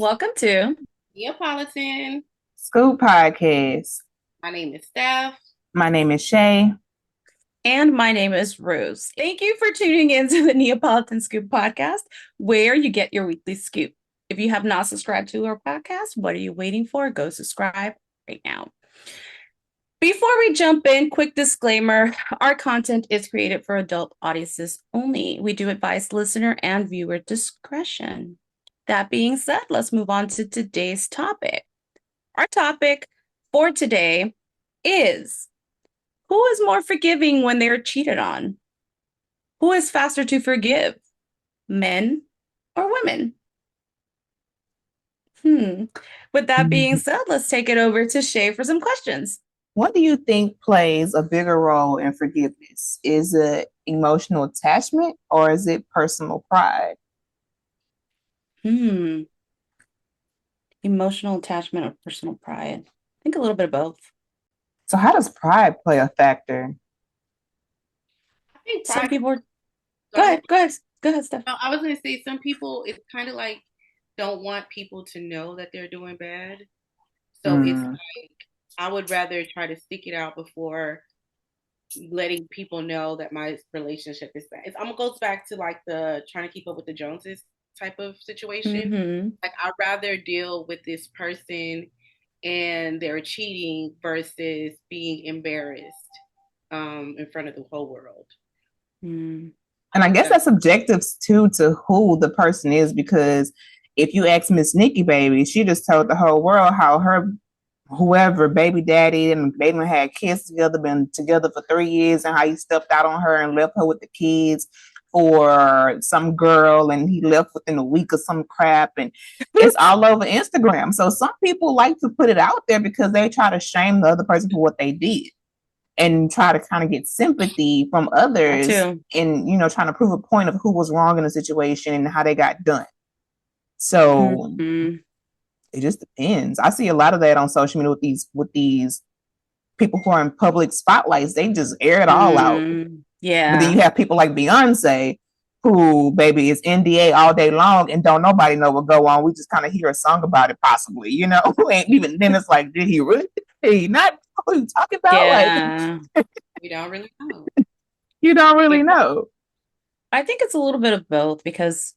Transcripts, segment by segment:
Welcome to Neapolitan. Scoop Podcast. My name is Steph. My name is Shay. and my name is Rose. Thank you for tuning in to the Neapolitan Scoop Podcast, where you get your weekly scoop. If you have not subscribed to our podcast, what are you waiting for? Go subscribe right now. Before we jump in, quick disclaimer, our content is created for adult audiences only. We do advise listener and viewer discretion. That being said, let's move on to today's topic. Our topic for today is: who is more forgiving when they're cheated on? Who is faster to forgive, men or women? With that being said, let's take it over to Shay for some questions. What do you think plays a bigger role in forgiveness? Is it emotional attachment or is it personal pride? Emotional attachment or personal pride? I think a little bit of both. So how does pride play a factor? I think Some pride. people are... Go ahead, Steph. No, I was going to say some people, it's kind of like don't want people to know that they're doing bad. So it's like I would rather try to stick it out before letting people know that my relationship is bad. It almost goes back to like the trying to keep up with the Joneses type of situation. Like I'd rather deal with this person and they're cheating versus being embarrassed in front of the whole world. And I guess that's subjective too to who the person is, because if you ask Miss Nikki, baby, she just told the whole world how her whoever baby daddy and they done had kids together, been together for 3 years, and how he stepped out on her and left her with the kids for some girl, and he left within a week of some crap, and it's all over Instagram. So some people like to put it out there because they try to shame the other person for what they did and try to kind of get sympathy from others, and trying to prove a point of who was wrong in the situation and how they got done. So it just depends. I see a lot of that on social media with these people who are in public spotlights. They just air it all out. Yeah. But then you have people like Beyonce, who, baby, is NDA all day long and don't nobody know what go on. We just kind of hear a song about it, possibly, and even then it's like, did he really? Did he not? What are you talking about? Yeah. Like, we don't really know. You don't really know. I think it's a little bit of both, because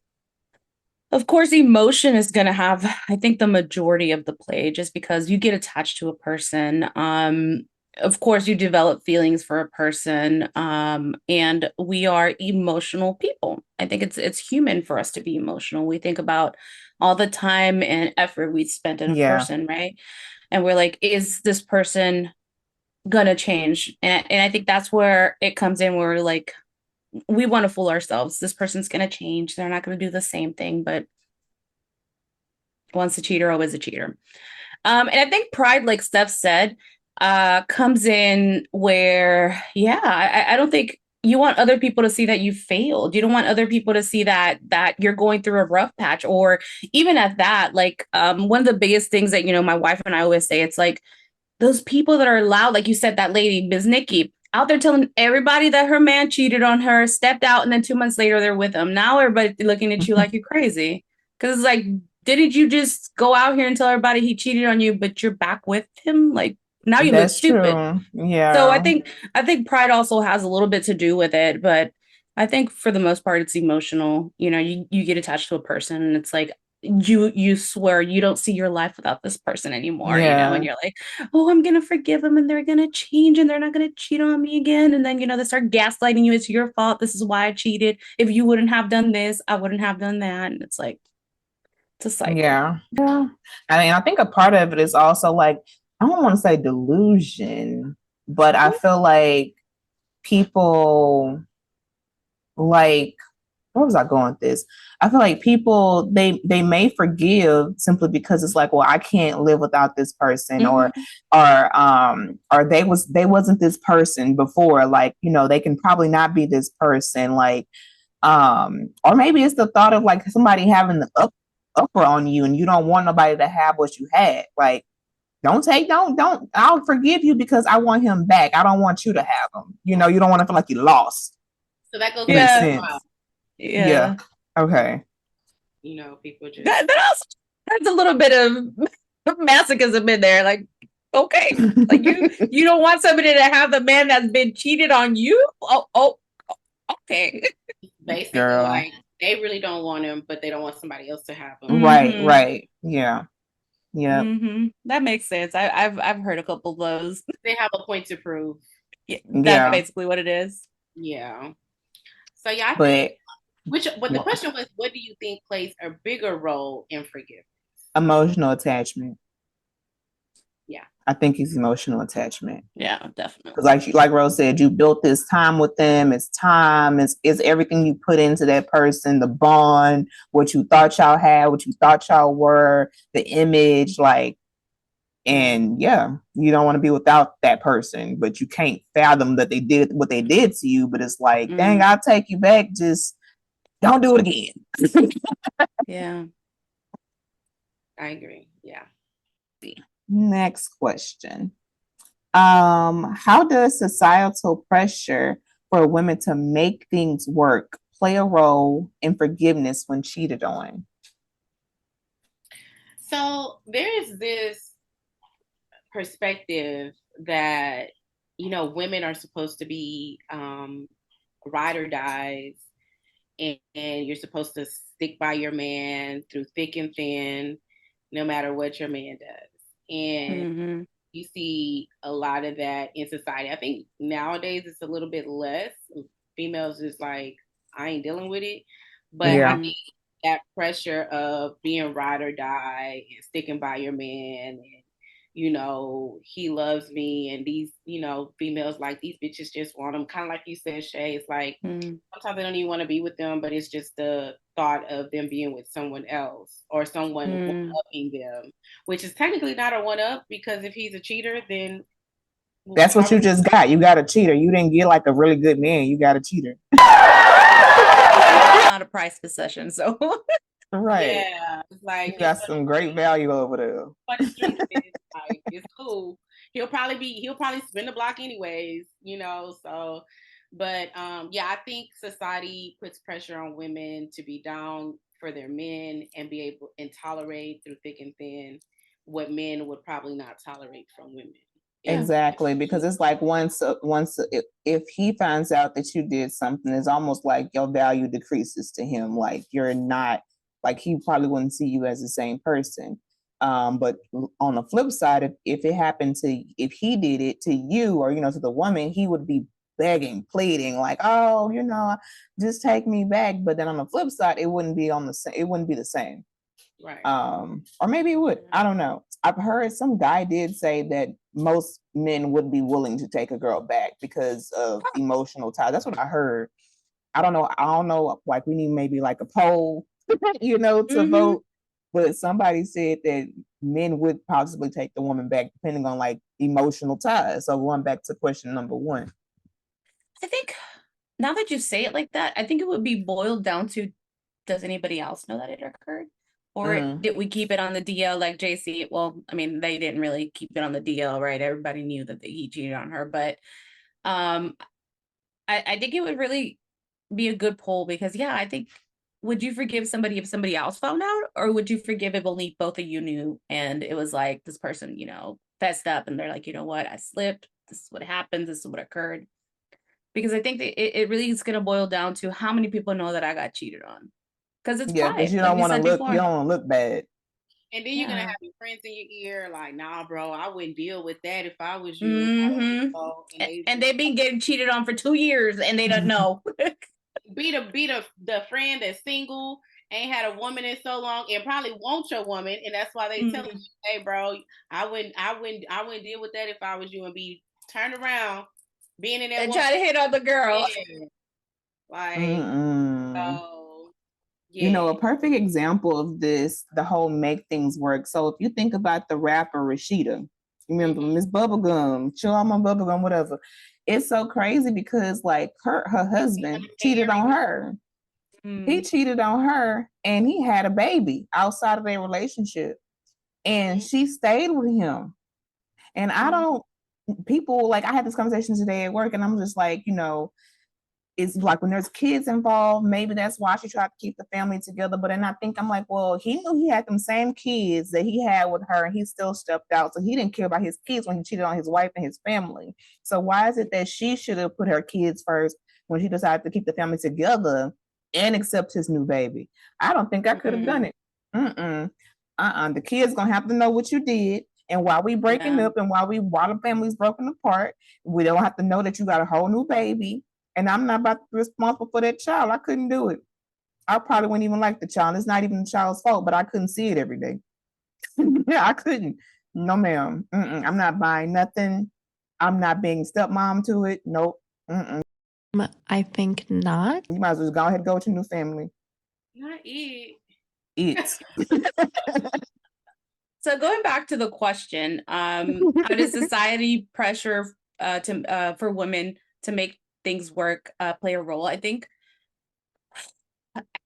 of course, emotion is going to have, I think, the majority of the play, just because you get attached to a person. Of course, you develop feelings for a person, and we are emotional people. I think it's human for us to be emotional. We think about all the time and effort we spent in a person, right? And we're like, is this person gonna change? And I think that's where it comes in, where we're like, we want to fool ourselves. This person's going to change. They're not going to do the same thing, but once a cheater, always a cheater. And I think pride, like Steph said, comes in where, I don't think you want other people to see that you failed. You don't want other people to see that you're going through a rough patch, or even at that, like one of the biggest things that, my wife and I always say, it's like those people that are loud, like you said, that lady, Ms. Nikki, out there telling everybody that her man cheated on her, stepped out, and then 2 months later they're with him. Now everybody's looking at you like you're crazy. Because it's like, didn't you just go out here and tell everybody he cheated on you, but you're back with him? Like, now you look stupid. True. Yeah. So I think pride also has a little bit to do with it, but I think for the most part it's emotional. You get attached to a person, and it's like, you swear you don't see your life without this person anymore, and you're like, oh, I'm gonna forgive them and they're gonna change and they're not gonna cheat on me again. And then they start gaslighting you. It's your fault. This is why I cheated. If you wouldn't have done this, I wouldn't have done that. And it's like, it's a cycle. Yeah. I mean, I think a part of it is also like, I don't want to say delusion, but I feel like people, like, where was I going with this? I feel like people, they may forgive simply because it's like, well, I can't live without this person, or they wasn't this person before, like, they can probably not be this person, like, or maybe it's the thought of like somebody having the upper on you, and you don't want nobody to have what you had. Like, don't I'll forgive you because I want him back. I don't want you to have him. You don't want to feel like you lost. So that goes back to yeah. Okay. people just that also That's a little bit of masochism in there. Like, okay, like you don't want somebody to have the man that's been cheated on you? Oh, okay. Basically, Girl. like they really don't want him, but they don't want somebody else to have him. Right. Yeah. That makes sense. I've heard a couple of those. They have a point to prove. Yeah, that's basically what it is. Yeah. So yeah, I but think the question was, what do you think plays a bigger role in forgiveness? Emotional attachment. Yeah. I think it's emotional attachment. Yeah, definitely. Because like Rose said, you built this time with them. It's time. It's everything you put into that person, the bond, what you thought y'all had, what you thought y'all were, the image, like, and yeah, you don't want to be without that person, but you can't fathom that they did what they did to you. But it's like, dang, I'll take you back. Just don't do it again. Yeah. I agree. Yeah. Next question. How does societal pressure for women to make things work play a role in forgiveness when cheated on? So there is this perspective that, women are supposed to be ride or dies, and you're supposed to stick by your man through thick and thin, no matter what your man does. And you see a lot of that in society. I think nowadays it's a little bit less. Females just like, I ain't dealing with it. But I think that pressure of being ride or die and sticking by your man, and he loves me, and these, females like, these bitches just want him. Kind of like you said, Shay, it's like sometimes they don't even want to be with them, but it's just the thought of them being with someone else or someone one-upping them, which is technically not a one-up, because if he's a cheater, then that's what you just got. You got a cheater. You didn't get like a really good man. You got a cheater. Not a price possession, so right. Yeah, it's like you got some great value over there. Like, it's cool. He'll probably spin the block anyways, so. But yeah, I think society puts pressure on women to be down for their men and be able and tolerate through thick and thin what men would probably not tolerate from women. Yeah. Exactly, because it's like once if he finds out that you did something, it's almost like your value decreases to him. Like you're not, like he probably wouldn't see you as the same person. But on the flip side, if he did it to you or to the woman, he would be begging, pleading, like, oh, just take me back. But then on the flip side, it wouldn't be the same. Right. Or maybe it would. I don't know. I've heard some guy did say that most men would be willing to take a girl back because of emotional ties. That's what I heard. I don't know. Like we need maybe like a poll, to vote. But somebody said that men would possibly take the woman back depending on like emotional ties. So going back to question number 1. I think now that you say it like that, I think it would be boiled down to, does anybody else know that it occurred? Or did we keep it on the DL like JC? Well, I mean, they didn't really keep it on the DL, right? Everybody knew that he cheated on her. But I think it would really be a good poll because, yeah, I think, would you forgive somebody if somebody else found out? Or would you forgive if only both of you knew and it was like this person, fessed up and they're like, you know what, I slipped. This is what happened. This is what occurred. Because I think that it really is going to boil down to how many people know that I got cheated on. Because it's pride. Because you don't want to look bad. And then you're gonna have your friends in your ear, like, "Nah, bro, I wouldn't deal with that if I was you." And they've been getting cheated on for 2 years, and they don't know. be the friend that's single, ain't had a woman in so long, and probably want your woman, and that's why they telling you, "Hey, bro, I wouldn't deal with that if I was you," and be turned around, being in that and try to hit on the girl. Yeah. Like, so. Yeah. A perfect example of this, the whole make things work. So if you think about the rapper Rashida, you remember Miss Bubblegum, Chill on My Bubblegum, whatever. It's so crazy because like her husband cheated on her. He cheated on her and he had a baby outside of their relationship. And she stayed with him. And people, like I had this conversation today at work and I'm just like, it's like when there's kids involved, maybe that's why she tried to keep the family together. But then I'm like, well, he knew he had them same kids that he had with her, and he still stepped out. So he didn't care about his kids when he cheated on his wife and his family. So why is it that she should have put her kids first when she decided to keep the family together and accept his new baby? I don't think I could have done it. The kids gonna have to know what you did. And while we breaking up and while the family's broken apart, we don't have to know that you got a whole new baby. And I'm not about to be responsible for that child. I couldn't do it. I probably wouldn't even like the child. It's not even the child's fault, but I couldn't see it every day. Yeah, I couldn't. No, ma'am. I'm not buying nothing. I'm not being stepmom to it. Nope. I think not. You might as well just go ahead and go with your new family. Not it. It. So going back to the question, how does society pressure for women to make things work play a role? I think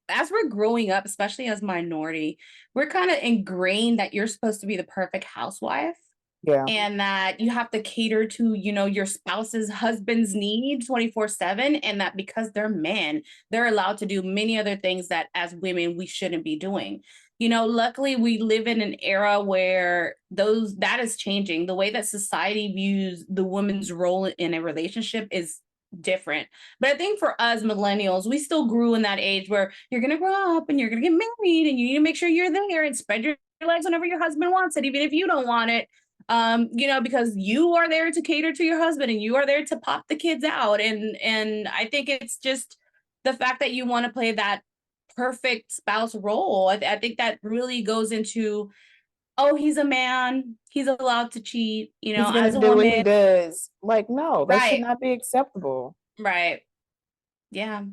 as we're growing up, especially as minority, we're kind of ingrained that you're supposed to be the perfect housewife. Yeah. And that you have to cater to, your spouse's husband's need 24/7. And that because they're men, they're allowed to do many other things that as women, we shouldn't be doing. Luckily, we live in an era where that is changing. The way that society views the woman's role in a relationship is different. But I think for us millennials, we still grew in that age where you're going to grow up and you're going to get married and you need to make sure you're there and spread your legs whenever your husband wants it, even if you don't want it. Because you are there to cater to your husband and you are there to pop the kids out. And I think it's just the fact that you want to play that perfect spouse role. I think that really goes into, oh, he's a man, he's allowed to cheat, He's gonna as a do woman. what he does. Like, no, that should Right. not be acceptable. Right. Yeah.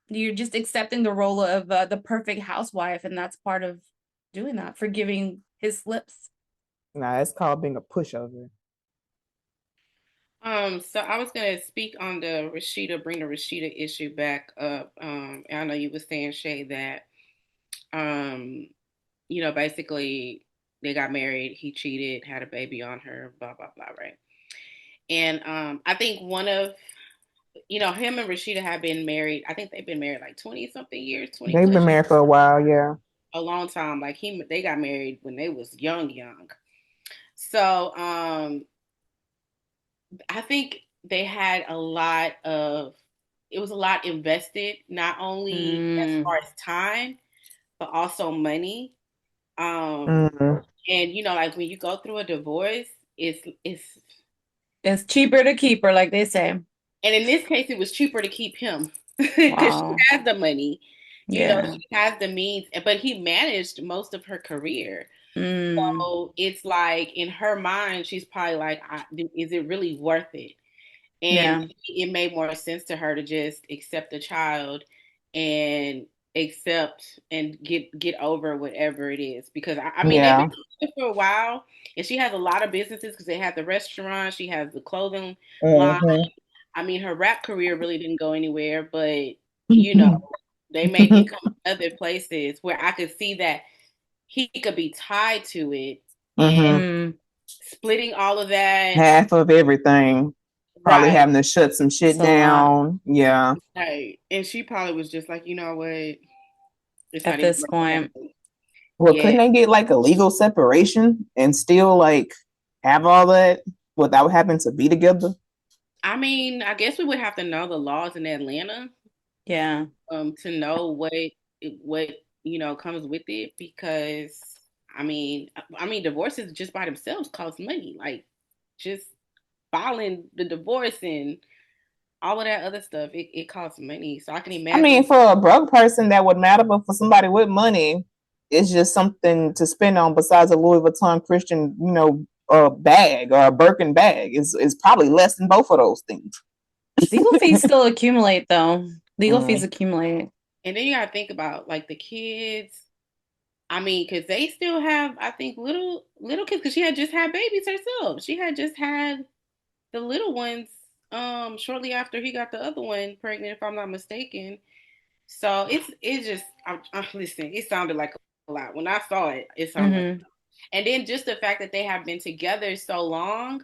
You're just accepting the role of the perfect housewife, and that's part of doing that, forgiving his slips. Nah, it's called being a pushover. So I was gonna speak on bring the Rashida issue back up. I know you were saying, Shay, that basically they got married, he cheated, had a baby on her, blah blah blah, right? And I think him and Rashida have been married. I think they've been married like 20 something years, 20 They've been married for a while, yeah. A long time. Like they got married when they was young. So I think they had it was a lot invested, not only as far as time, but also money. And like when you go through a divorce, it's cheaper to keep her, like they say. And in this case, it was cheaper to keep him because she has the money. She has the means, but he managed most of her career. So it's like in her mind, she's probably like, is it really worth it? And it made more sense to her to just accept the child and accept and get over whatever it is. Because they've been together for a while, and she has a lot of businesses because they have the restaurant, she has the clothing line. I mean, her rap career really didn't go anywhere, but they made income in other places where I could see that he could be tied to it and splitting all of that. Half of everything. Probably having to shut some shit down. Yeah. Right. And she probably was just like, you know what? It's at this point. Well, couldn't they get like a legal separation and still like have all that without having to be together? I mean, I guess we would have to know the laws in Atlanta. Yeah. To know what comes with it, because I mean divorces just by themselves cost money. Like just filing the divorce and all of that other stuff, it costs money. So I can imagine. I mean, for a broke person that would matter, but for somebody with money, it's just something to spend on besides a Louis Vuitton Christian, bag or a Birkin bag. Is probably less than both of those things. Legal fees still accumulate, though. Legal fees accumulate. And then you gotta think about like the kids. I mean, because they still have, I think, little kids, because she had just had babies herself. She had just had the little ones shortly after he got the other one pregnant, if I'm not mistaken. So it's just, listen, it sounded like a lot. When I saw it, it sounded like a lot. And then just the fact that they have been together so long,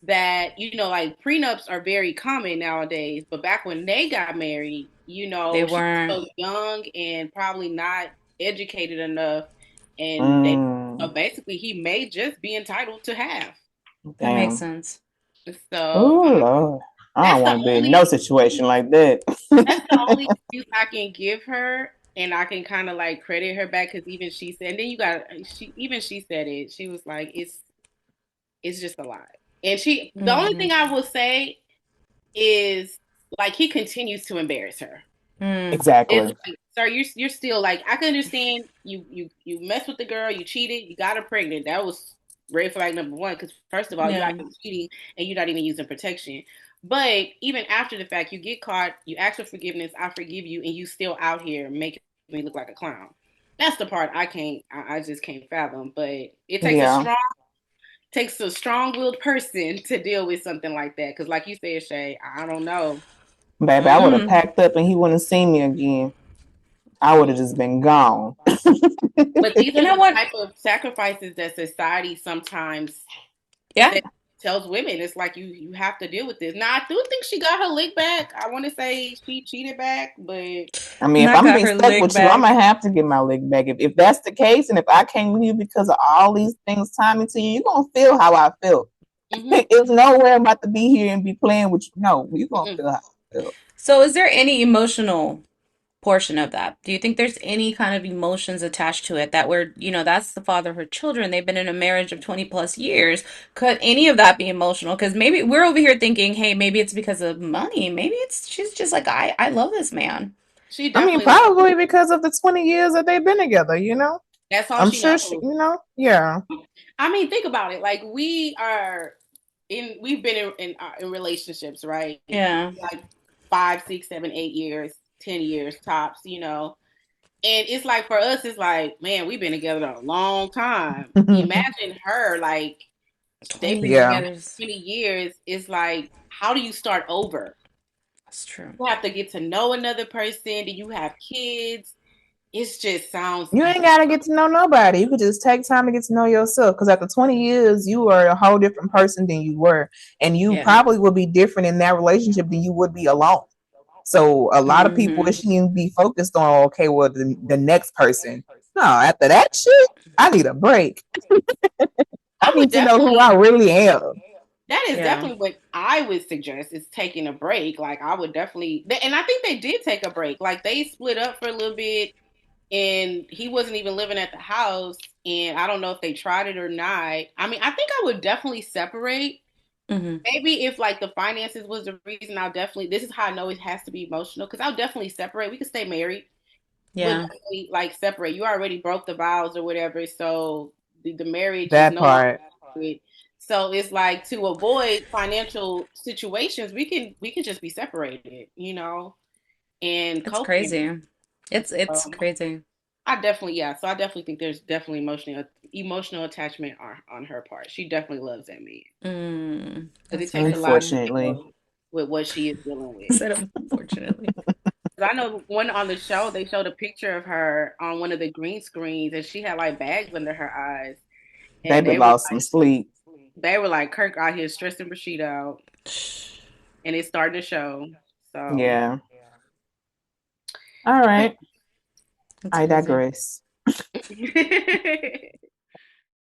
that, like prenups are very common nowadays, but back when they got married, They she was weren't. so young and probably not educated enough, and basically he may just be entitled to half. That makes Damn. sense. So Oh Lord. I that's don't the want to be in no only situation like that. that's the only excuse I can give her, and I can kind of like credit her back because even she said, and then she said it. She was like, it's just a lot. And the only thing I will say is like he continues to embarrass her. It's Exactly. like, sir, you're still like, I can understand you messed with the girl, you cheated, you got her pregnant. That was red flag number one. Because first of all, you're Yeah. not even cheating and you're not even using protection. But even after the fact, you get caught, you ask for forgiveness, I forgive you, and you still out here making me look like a clown. That's the part I just can't fathom. But it Yeah. takes a strong-willed person to deal with something like that. Because, like you said, Shay, I don't know. Baby, I would have packed up and he wouldn't have seen me again. I would have just been gone. But these You are know the what? type of sacrifices that society sometimes Yeah. tells women. It's like you have to deal with this. Now, I do think she got her lick back. I want to say she cheated back, but I mean, if Not I'm got being her stuck leg with you, I'm back. gonna have to get my leg back. If that's the case, and if I came with you because of all these things timing to you, you're gonna feel how I felt. mm-hmm, It's no way I'm about to be here and be playing with you. No, you're gonna mm-mm. feel how I feel. So is there any emotional portion of that? Do you think there's any kind of emotions attached to it that that's the father of her children. They've been in a marriage of 20 plus years. Could any of that be emotional? Because maybe we're over here thinking, hey, maybe it's because of money. Maybe she's just like, I love this man. She I mean, definitely loves probably him. because of the 20 years that they've been together, That's all I'm she sure knows. yeah. I mean, think about it. Like we've been in relationships, right? Yeah. Like 5, 6, 7, 8 years, 10 years tops. And it's like for us, it's like, man, we've been together a long time. Imagine her, like, they've 20 been Yeah. together years. 20 years. It's like, how do you start over? That's true. You have to get to know another person. Do you have kids? It just sounds You like ain't gotta get to know nobody. You could just take time to get to know yourself. Because after 20 years, you are a whole different person than you were. And you Yeah. probably will be different in that relationship than you would be alone. So a lot of people Hmm. shouldn't be focused on, okay, well, the next person. No, after that shit, I need a break. I I would need to know who I definitely really am. that is Yeah. definitely what I would suggest is taking a break. Like I would definitely and I think they did take a break. Like they split up for a little bit and he wasn't even living at the house and I don't know if they tried it or not. I mean, I think I would definitely separate. Hmm. Maybe if like the finances was the reason, I'll definitely this is how I know it has to be emotional because I'll definitely separate. We could stay married, but Yeah. definitely like separate. You already broke the vows or whatever, so the marriage is That no longer part. good. So it's like to avoid financial situations, we can just be separated, and It's co-parent. crazy. It's Um, crazy. I definitely yeah. So I definitely think there's definitely emotional attachment on her part. She definitely loves that man because it That's takes a lot crazy. to Unfortunately. deal with what she is dealing with. Said unfortunately. 'Cause I know one on the show, they showed a picture of her on one of the green screens, and she had like bags under her eyes, and Baby lost some sleep. they were like Kirk out here stressing Rashida out, and it's starting to show. So Yeah. All right. That's I crazy. digress.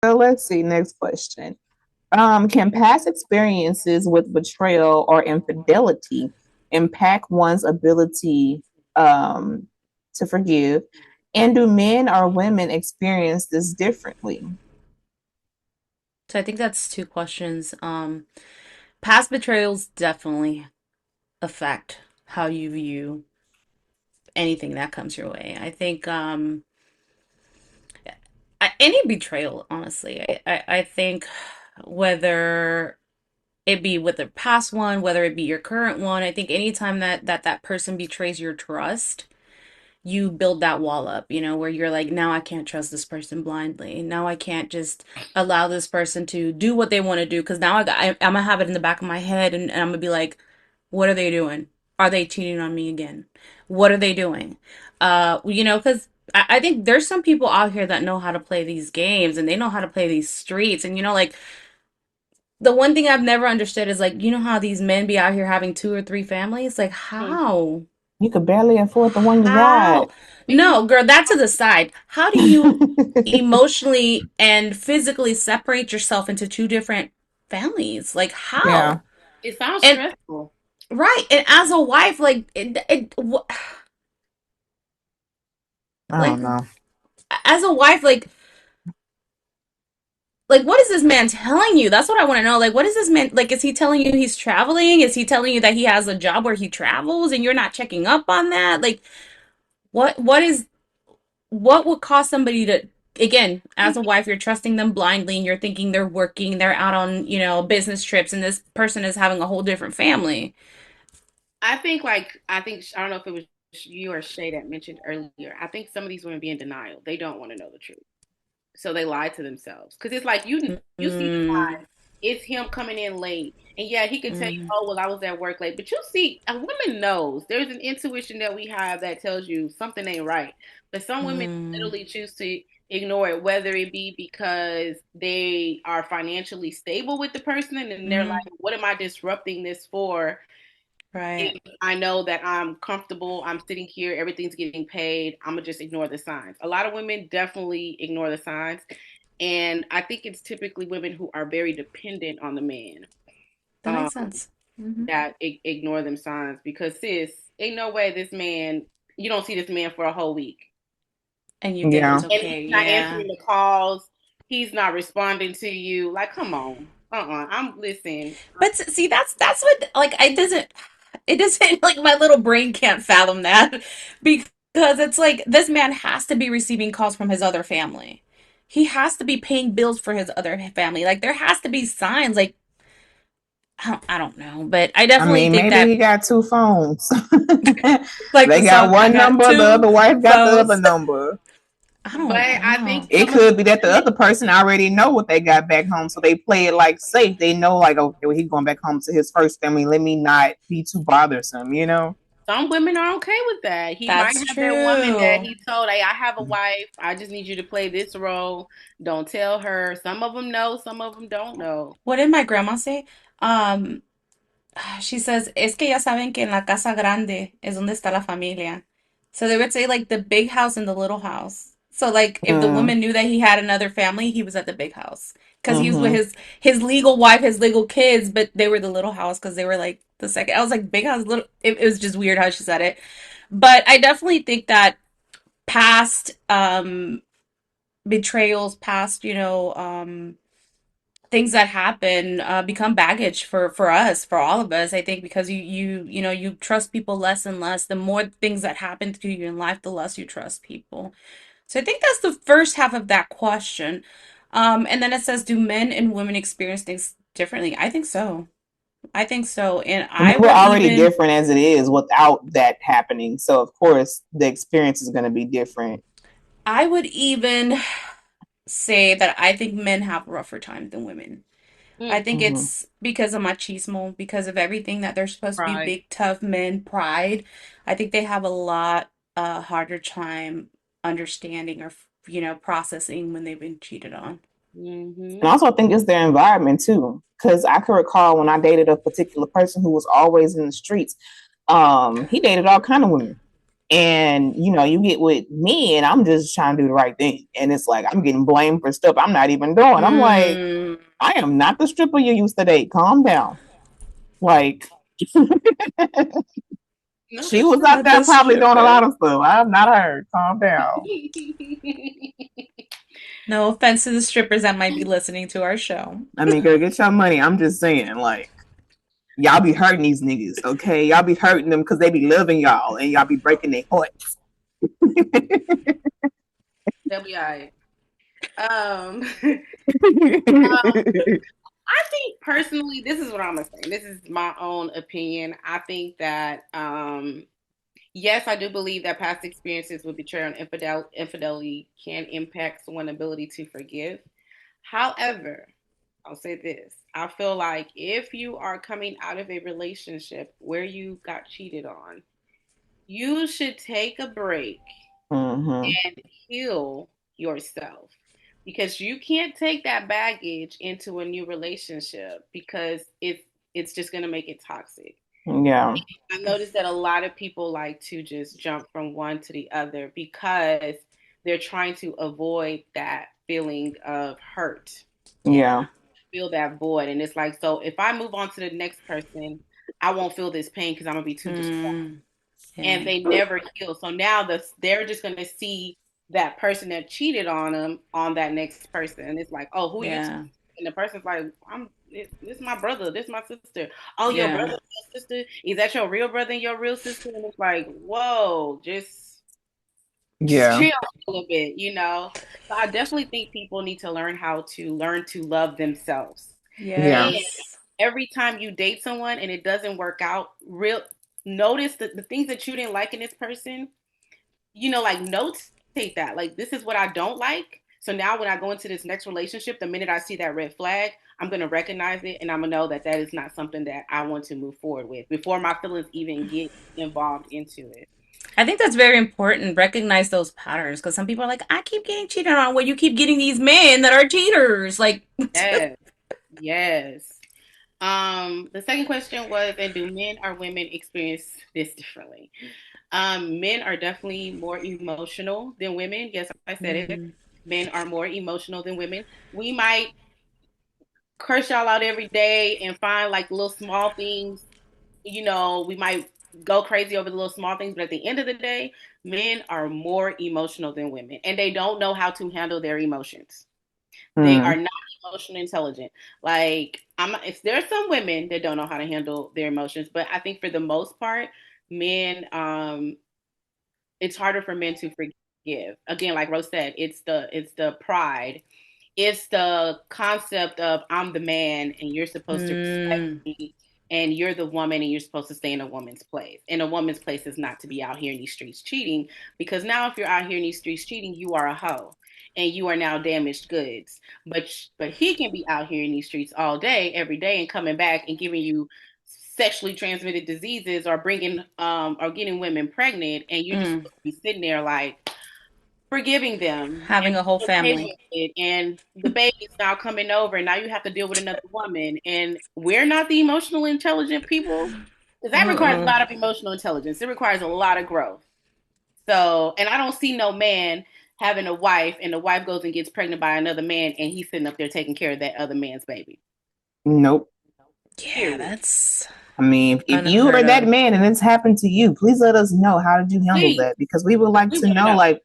So let's see. Next question. Can past experiences with betrayal or infidelity impact one's ability to forgive? And do men or women experience this differently? So I think that's two questions. Past betrayals definitely affect how you view anything that comes your way. I think any betrayal, honestly, I think whether it be with the past one, whether it be your current one, I think anytime that person betrays your trust, you build that wall up, where you're like, now I can't trust this person blindly. Now I can't just allow this person to do what they want to do because now I'm gonna have it in the back of my head and I'm gonna be like, what are they doing? Are they cheating on me again? What are they doing? Because I think there's some people out here that know how to play these games and they know how to play these streets and like the one thing I've never understood is like, you know how these men be out here having 2 or 3 families? Like, how? You could barely afford the one you got. How? No, girl, that to the side. How do you emotionally and physically separate yourself into 2 different families? Like, Yeah, how? It sounds And stressful. right, and as a wife, I like don't know. as a wife, like what is this man telling you? That's what I want to know. Like, what is this man like? Is he telling you he's traveling? Is he telling you that he has a job where he travels and you're not checking up on that? Like, what would cause somebody to, again, as a wife, you're trusting them blindly and you're thinking they're working, they're out on, business trips, and this person is having a whole different family. I don't know if it was you or Shay that mentioned earlier. I think some of these women be in denial. They don't want to know the truth, so they lie to themselves. Because it's like you see the Mm, signs. It's him coming in late, and yeah, he can tell you, mm, "Oh, well, I was at work late." But you see, a woman knows. There's an intuition that we have that tells you something ain't right. But some women mm, literally choose to ignore it, whether it be because they are financially stable with the person, and they're mm, like, "What am I disrupting this for?" If right. I know that I'm comfortable, I'm sitting here, everything's getting paid, I'm gonna just ignore the signs. A lot of women definitely ignore the signs. And I think it's typically women who are very dependent on the man That um, makes sense. Hmm. that ignore them signs because, sis, ain't no way you don't see this man for a whole week. And you think yeah. it's And he's okay. not Yeah. answering the calls, he's not responding to you. Like, come on. Listen. But see, that's what, like, it doesn't like, my little brain can't fathom that because it's like this man has to be receiving calls from his other family. He has to be paying bills for his other family. Like, there has to be signs. Like, I don't know, but I I definitely mean, think maybe that, he got 2 phones. like They the got song, I one got number, the two other wife got the other phones. number. I But don't I think know. It some of these could be that the women, other person already know what they got back home, so they play it like safe. They know, like, okay, well, he's going back home to his first family. Let me not be too bothersome, you know? some women are okay with that. He might That's have that woman that true. he told, "Hey, I have a wife. I just need you to play this role. Don't tell her." Some of them know, some of them don't know. What did my grandma say? Um, she says, es que ya saben que en la casa grande es donde está la familia. So they would say like the big house and the little house. So like if the Mm, woman knew that he had another family, he was at the big house because he was with mm-hmm. his legal wife, his legal kids, but they were the little house because they were like the second. I was like big house, little. It was just weird how she said it, but I definitely think that past betrayals, past things that happen become baggage for us, for all of us. I think because you trust people less and less. The more things that happen to you in life, the less you trust people. So I think that's the first half of that question. And then it says, do men and women experience things differently? I think so. I think so. And I mean, I we're would already even different as it is without that happening. So, of course, the experience is going to be different. I would even say that I think men have a rougher time than women. I Mm, think Mm-hmm. it's because of machismo, because of everything that they're supposed to be right. big, tough men, pride. I think they have a lot harder time understanding or processing when they've been cheated on. And I Mm-hmm. also think it's their environment too. Because I can recall when I dated a particular person who was always in the streets. He dated all kind of women. And you get with me and I'm just trying to do the right thing. And it's like I'm getting blamed for stuff I'm not even doing. I'm like, Mm, I am not the stripper you used to date. Calm down. Like Not she the was out not there the probably doing a stripper. lot of stuff. I'm not her. Calm down. No offense to the strippers that might be listening to our show. I mean, girl, get your money. I'm just saying, like, y'all be hurting these niggas, okay? Y'all be hurting them because they be loving y'all and y'all be breaking their hearts. They'll be all right. I think personally, this is what I'm gonna say. This is my own opinion. I think that yes, I do believe that past experiences with betrayal and infidelity can impact someone's ability to forgive. However, I'll say this. I feel like if you are coming out of a relationship where you got cheated on, you should take a break Mm-hmm. and heal yourself. because you can't take that baggage into a new relationship because it's just going to make it toxic. Yeah. I noticed that a lot of people like to just jump from one to the other because they're trying to avoid that feeling of hurt. Yeah. Feel that void. And it's like, so if I move on to the next person, I won't feel this pain because I'm going to be too distracted. And Yeah. they never heal. So now they're just going to see that person that cheated on them on that next person. And it's like, oh, who you? Yeah. And the person's like, this is my brother, this is my sister. Oh, your brother, Yeah. your sister? Is that your real brother and your real sister? And it's like, whoa, just Yeah. chill a little bit, you know? So I definitely think people need to learn to love themselves. Yeah. And Yes. every time you date someone and it doesn't work out, notice the things that you didn't like in this person, like notate that. Like, this is what I don't like. So now when I go into this next relationship, the minute I see that red flag, I'm going to recognize it and I'm going to know that that is not something that I want to move forward with before my feelings even get involved into it. I think that's very important. Recognize those patterns because some people are like, I keep getting cheated on. Well, you keep getting these men that are cheaters. Like, Yes. Yes. The second question was, and do men or women experience this differently? Men are definitely more emotional than women. Yes, I said it. mm-hmm. Men are more emotional than women. We might curse y'all out every day and find like little small things. We might go crazy over the little small things, but at the end of the day, men are more emotional than women, and they don't know how to handle their emotions. They are Mm. not emotionally intelligent. Like, if there's some women that don't know how to handle their emotions, but I think for the most part, men, it's harder for men to forgive. Again, like Rose said, it's the pride. It's the concept of I'm the man and you're supposed to respect mm, me and you're the woman and you're supposed to stay in a woman's place. And a woman's place is not to be out here in these streets cheating, because now if you're out here in these streets cheating, you are a hoe and you are now damaged goods. But he can be out here in these streets all day, every day, and coming back and giving you sexually transmitted diseases or bringing or getting women pregnant, and you're just mm. supposed to be sitting there like forgiving them and Having a whole okay family. with it, and the baby's now coming over and now you have to deal with another woman, and we're not the emotional intelligent people, because that requires a Mm-mm. lot of emotional intelligence. It requires a lot of growth. So, and I don't see no man having a wife and the wife goes and gets pregnant by another man and he's sitting up there taking care of that other man's baby. Nope. Yeah, Period. that's I mean, if you are unheard that of. man and it's happened to you, please let us know, how did you handle Please, that? Because we would like we to want to know, know. like,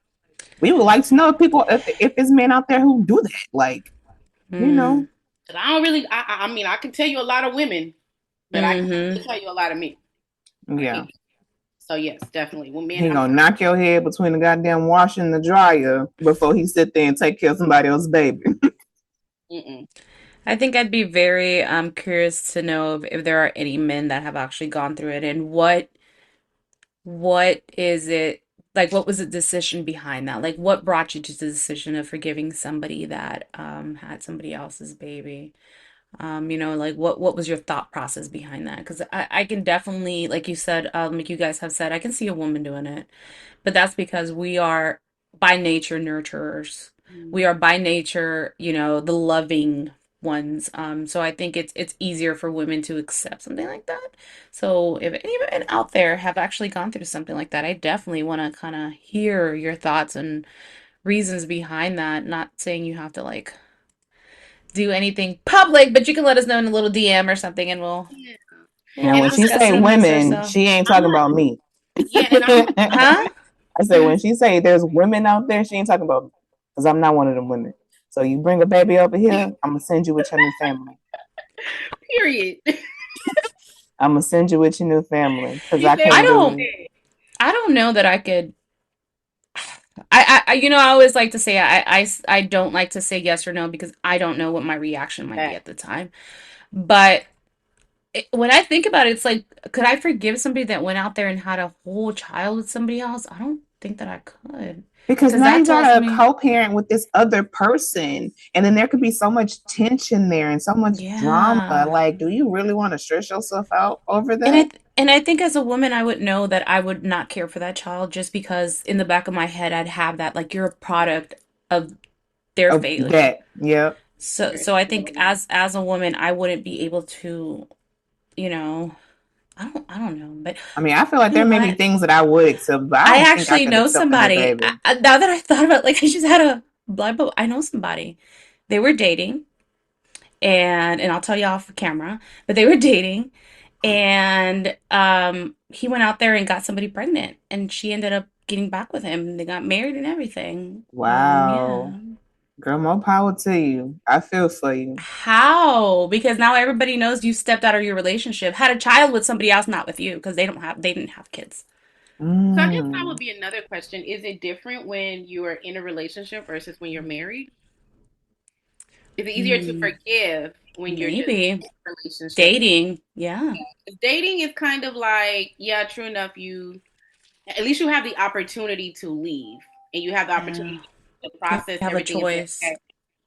we would like to know if there's men out there who do that. Like, you know. Mm. I don't really, I mean, I can tell you a lot of women, but I Mm-hmm. can't tell you a lot of men. I Yeah. can't. So yes, definitely. When men He have, gonna knock your head between the goddamn washer and the dryer before he sit there and take care of somebody else's baby. mm-mm. I think I'd be very curious to know if there are any men that have actually gone through it and what is it like, what was the decision behind that? Like what brought you to the decision of forgiving somebody that had somebody else's baby? Like what was your thought process behind that? Because I can definitely, like you said, like you guys have said, I can see a woman doing it. But that's because we are by nature nurturers. We are by nature, the loving ones. So I think it's easier for women to accept something like that. So if any women out there have actually gone through something like that, I definitely want to kind of hear your thoughts and reasons behind that. Not saying you have to like do anything public, but you can let us know in a little DM or something and we'll, Yeah. And And when I'm she not, discuss say it amongst women, ourselves. she ain't I'm talking not, about me. yeah, and I'm not, Huh? I said, when she say there's women out there, she ain't talking about me, because I'm not one of them women. So you bring a baby over here, I'm gonna send you with your new family. period. I'm gonna send you with your new family because You I said I can't what you don't do. said. I don't know that I could. I always like to say I don't like to say yes or no because I don't know what my reaction might be That. at the time. But when I think about it, it's like, could I forgive somebody that went out there and had a whole child with somebody else? I don't think that I could. Because Because now that you tells got a me, co-parent with this other person, and then there could be so much tension there and so much drama. yeah. Like, do you really want to stress yourself out over And that? I think as a woman, I would know that I would not care for that child just because in the back of my head, I'd have that, like, you're a product of they're Of failing. that, yeah. So I think as a woman, I wouldn't be able to, you know, I don't know, but I mean, I feel like you there know may be what? things that I would accept, but I I don't think I actually could know accept a new somebody. baby. Now that I thought about, like, I just had a blind, but I know somebody. They were dating, and I'll tell you off camera, but they were dating, and he went out there and got somebody pregnant, and she ended up getting back with him. They got married and everything. Wow. Yeah. Girl, more power to you. I feel for you. How? Because now everybody knows you stepped out of your relationship, had a child with somebody else, not with you, because they didn't have kids. So I guess that would Mm. be another question. Is it different when you are in a relationship versus when you're married? Is it easier to Hmm, forgive when you're just maybe in a relationship? dating. Yeah. Dating is kind of like, yeah, true enough, you at least you have the opportunity to leave and you have the Yeah. opportunity to You process have a everything and say, choice. okay,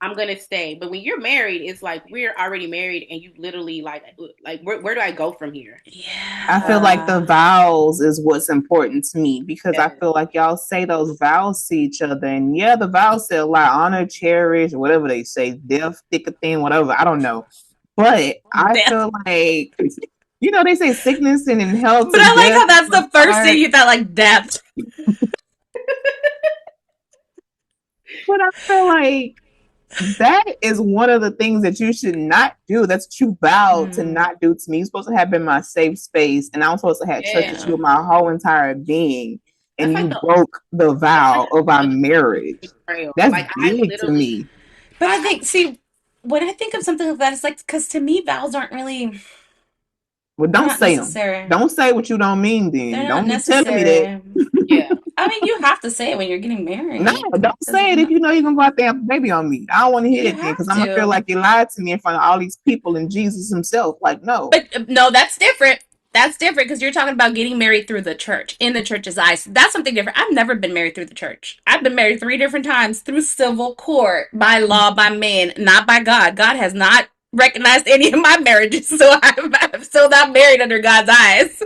I'm gonna stay. But when you're married, it's like we're already married and you literally like where do I go from here? I feel like the Yeah. vows is what's important to me because I Yeah. feel like y'all say those vows to each other. And yeah, the vows say a lot, honor, cherish, whatever they say, death, thick a thing, whatever. I don't know. But I Damn. feel like, they say sickness and in health But to I like death how that's was the first thing hard. you thought, like depth. But I feel like that is one of the things that you should not do. That's what you vowed to Mm, not do to me. You're supposed to have been my safe space, and I'm supposed to have trusted Yeah. you yeah. with my whole entire being, That's and like you the broke the that's like vow of our the marriage. betrayal. That's Like I big to literally me. But I I think, see, when I think of something like that, it's like, because to me, vows aren't really, Well, they're don't not say them. necessary. Don't say what you don't mean. They're Then not don't be telling me that. necessary. yeah. I mean, you have to say it when you're getting No, married. don't Because say it if you know you're gonna go out there and have a baby on me. I don't want to hear you that then because have I'm gonna feel to. like you lied to me in front of all these people and Jesus himself. Like, no. But no, that's different. That's different because you're talking about getting married through the church, in the church's eyes. That's something different. I've never been married through the church. I've been married 3 different times through civil court, by law, by man, not by God. God has not recognized any of my marriages, so I'm still not married under God's eyes.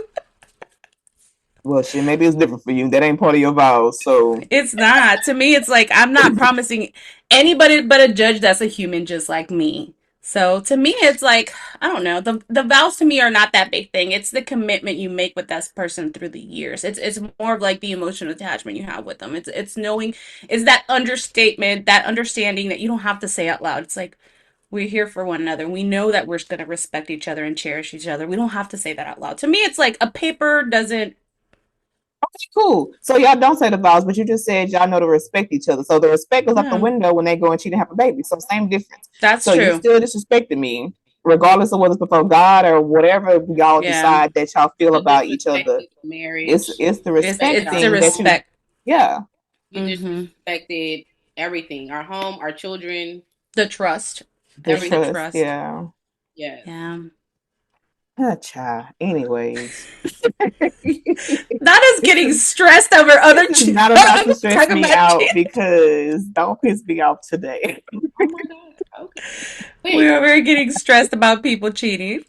Well, shit, maybe it's different for you. That ain't part of your vows. So, It's not. To me, it's like I'm not promising anybody but a judge that's a human just like me. So to me, it's like, I don't know. The vows to me are not that big thing. It's the commitment you make with that person through the years. It's more of like the emotional attachment you have with them. It's knowing, it's that understatement, that understanding that you don't have to say out loud. It's like we're here for one another. We know that we're going to respect each other and cherish each other. We don't have to say that out loud. To me, it's like a paper doesn't. cool. So y'all don't say the vows, but you just said y'all know to respect each other. So the respect goes out the Yeah, window when they go and cheat and have a baby. So same difference. that's So you true. still disrespected me, regardless of whether it's before God or whatever y'all Yeah. decide that y'all feel You about each other. disrespected the It's marriage. it's the It's the respecting that you, respect. yeah, You Mm-hmm. disrespected everything. Our home, our children, The trust. the Having the everything. trust, trust. yeah. Yes. Yeah. Child. Anyways, Not us this getting is stressed over other this is not about to stress talking me about out cheating. because don't piss me off today. Oh my God. Okay. Wait. We're getting stressed about people cheating.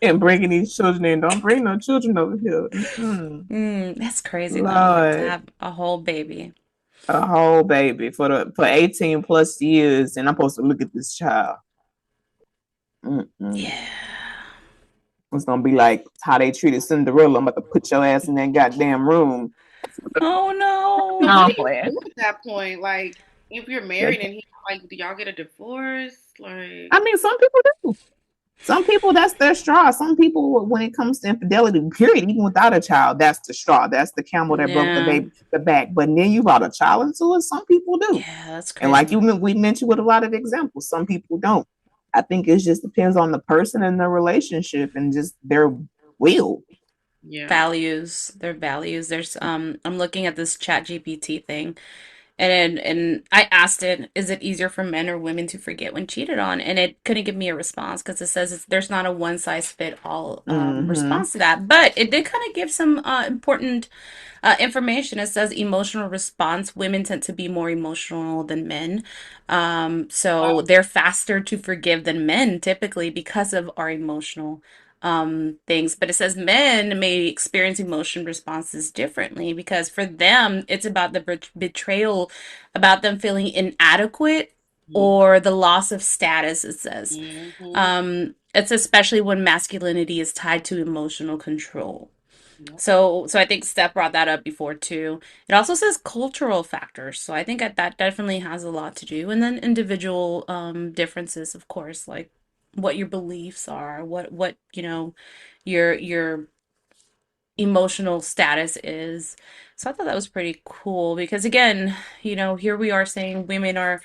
And bringing these children in. Don't bring no children over here. Mm-mm. That's crazy though, to Lord, have a whole baby. a whole baby for 18 plus years, and I'm supposed to look at this child. Mm-mm. Yeah. It's gonna be like how they treated Cinderella. I'm about to put your ass in that goddamn room. Oh So no. what I'm do you playing. do at that point? Like, if you're married and he like, do y'all get a divorce? Like, I mean, some people do. Some people, that's their straw. Some people, when it comes to infidelity, period, even without a child, that's the straw. That's the camel that broke the Yeah. baby, the back. But then you brought a child into it. Some people do. Yeah, that's And like crazy. we mentioned with a lot of examples, some people don't. I think it just depends on the person and the relationship and just their will. yeah. Values. Their values. There's I'm looking at this chat GPT thing. And I asked it, is it easier for men or women to forget when cheated on? And it couldn't give me a response because it says there's not a one size fit all Mm-hmm. response to that. But it did kind of give some important information. It says emotional response. Women tend to be more emotional than men. So Wow. they're faster to forgive than men typically because of our emotional things, but it says men may experience emotion responses differently because for them, it's about the betrayal, about them feeling inadequate or the loss of status, it says. It's especially when masculinity is tied to emotional control. So I think Steph brought that up before too. It also says cultural factors. So I think that definitely has a lot to do. And then individual differences, of course, like what your beliefs are, what your emotional status is. So I thought that was pretty cool because again, here we are saying women are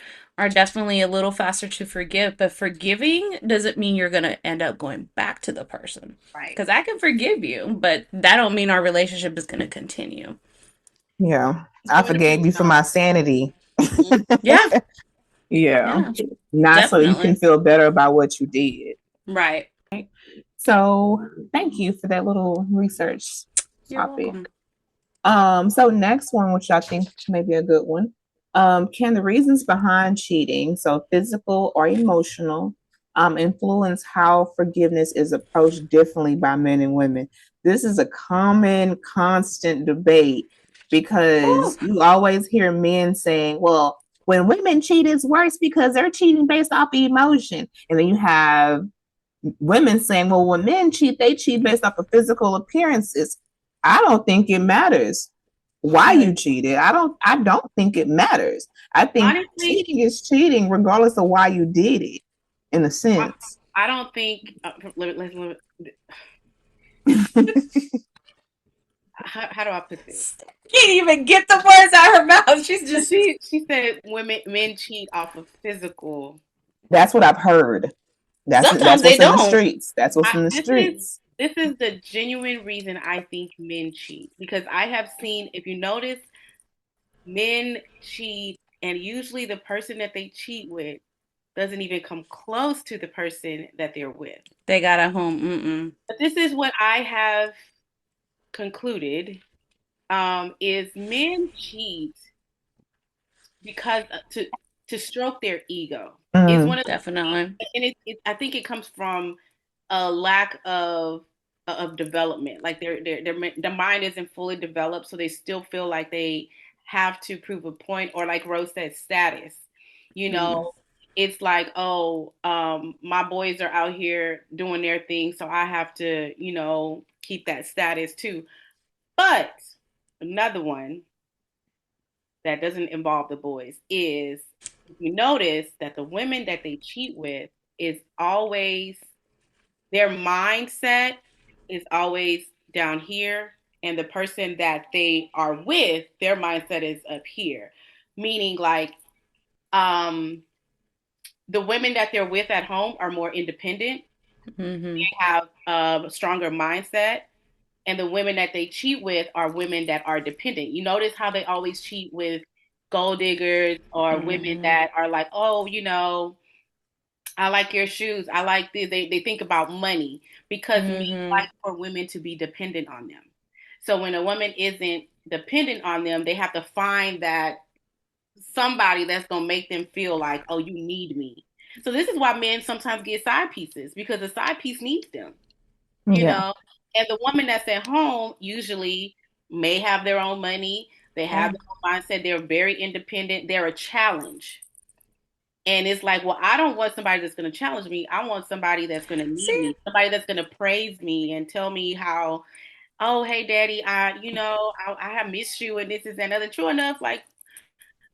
definitely a little faster to forgive, but forgiving doesn't mean you're going to end up going back to the person. Right. Because I can forgive you, but that don't mean our relationship is going to continue. Yeah. I forgave you for my sanity. Yeah. Yeah. Not so you can feel better about what you did. Right. So thank you for that little research You're topic. welcome. So next one, which I think may be a good one. Can the reasons behind cheating, so physical or emotional, influence how forgiveness is approached differently by men and women? This is a common, constant debate because you always hear men saying, well, when women cheat, it's worse because they're cheating based off emotion. And then you have women saying, well, when men cheat, they cheat based off of physical appearances. I don't think it matters why you cheated. I don't think it matters. I think honestly, cheating is cheating regardless of why you did it, in a sense. I don't think how do I put this? Can't even get the words out of her mouth. She said men cheat off of physical. That's what I've heard. That's what's in the streets. That's what's in the streets. This is the genuine reason I think men cheat, because I have seen, if you notice, men cheat, and usually the person that they cheat with doesn't even come close to the person that they're with. They got a home. But this is what I have concluded, is men cheat because to stroke their ego. It's one of definitely, and I think it comes from a lack of development. Like their mind isn't fully developed, so they still feel like they have to prove a point, or like Rose said, status. It's like, oh, my boys are out here doing their thing, so I have to, keep that status too. But another one that doesn't involve the boys is, you notice that the women that they cheat with is always, their mindset is always down here, and the person that they are with, their mindset is up here. Meaning, like, the women that they're with at home are more independent. They have a stronger mindset. And the women that they cheat with are women that are dependent. You notice how they always cheat with gold diggers or women that are like, oh, I like your shoes. I like this. They think about money, because men like for women to be dependent on them. So when a woman isn't dependent on them, they have to find that somebody that's going to make them feel like, oh, you need me. So this is why men sometimes get side pieces, because the side piece needs them, you know? And the woman that's at home usually may have their own money. They have their own mindset. They're very independent. They're a challenge. And it's like, well, I don't want somebody that's going to challenge me. I want somebody that's going to need me, somebody that's going to praise me and tell me how, oh, hey, daddy, I have missed you and this is another. True enough, like,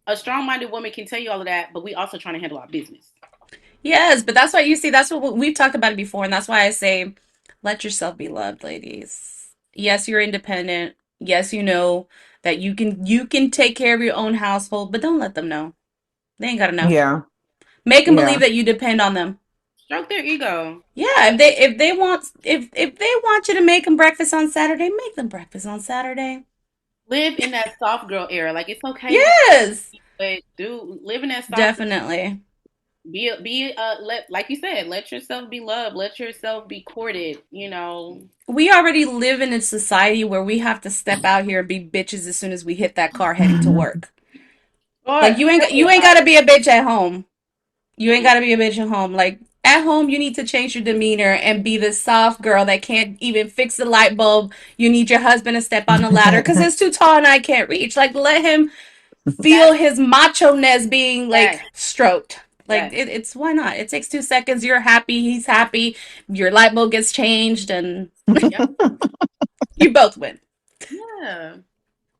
a strong-minded woman can tell you all of that, but we also trying to handle our business. Yes, but that's why that's what we've talked about it before, and that's why I say, let yourself be loved, ladies. Yes, you're independent. Yes, you know that you can take care of your own household, but don't let them know. They ain't gotta know. Yeah. Make them believe that you depend on them. Stroke their ego. Yeah, if they want you to make them breakfast on Saturday, make them breakfast on Saturday. Live in that soft girl era. Like, it's okay. Yes. But live in that soft definitely. Like you said, let yourself be loved. Let yourself be courted. We already live in a society where we have to step out here and be bitches as soon as we hit that car heading to work. Like, you ain't got to be a bitch at home. You ain't got to be a bitch at home. Like, At home, you need to change your demeanor and be the soft girl that can't even fix the light bulb. You need your husband to step on the ladder because it's too tall and I can't reach. Like, let him feel his macho-ness being like stroked. Like it's why not? It takes 2 seconds. You're happy. He's happy. Your light bulb gets changed, and you both win.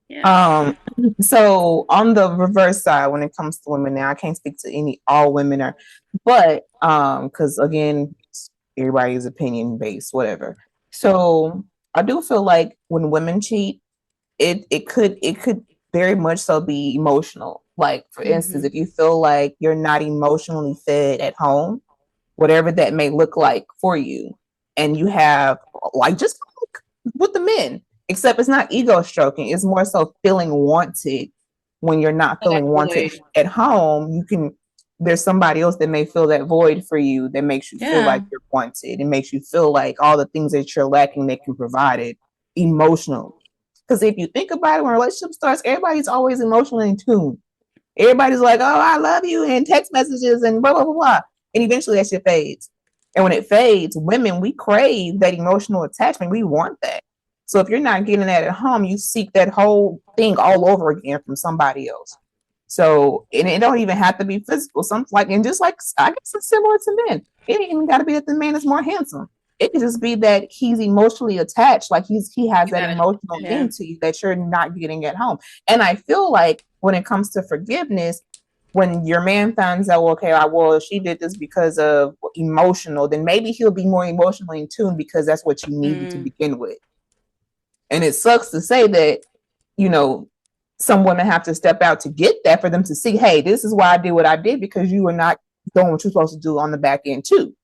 Yeah. So on the reverse side, when it comes to women, now I can't speak to all women are, but because again, everybody's opinion based, whatever. So I do feel like when women cheat, it could very much so be emotional. Like, for instance, if you feel like you're not emotionally fed at home, whatever that may look like for you, and you have, like, just like with the men, except it's not ego stroking, it's more so feeling wanted. When you're not feeling wanted at home, there's somebody else that may fill that void for you, that makes you feel like you're wanted. It makes you feel like all the things that you're lacking, they can provide it emotionally. Because if you think about it, when a relationship starts, everybody's always emotionally in tune. Everybody's like, oh, I love you, and text messages and blah, blah, blah, blah. And eventually that shit fades. And when it fades, women, we crave that emotional attachment. We want that. So if you're not getting that at home, you seek that whole thing all over again from somebody else. So, and it don't even have to be physical. And just like, I guess it's similar to men. It ain't even got to be that the man is more handsome. It could just be that he's emotionally attached, like he has that emotional thing to you that you're not getting at home. And I feel like when it comes to forgiveness, when your man finds out, well, she did this because of emotional, then maybe he'll be more emotionally in tune because that's what you needed to begin with. And it sucks to say that, some women have to step out to get that, for them to see, hey, this is why I did what I did, because you were not doing what you're supposed to do on the back end too.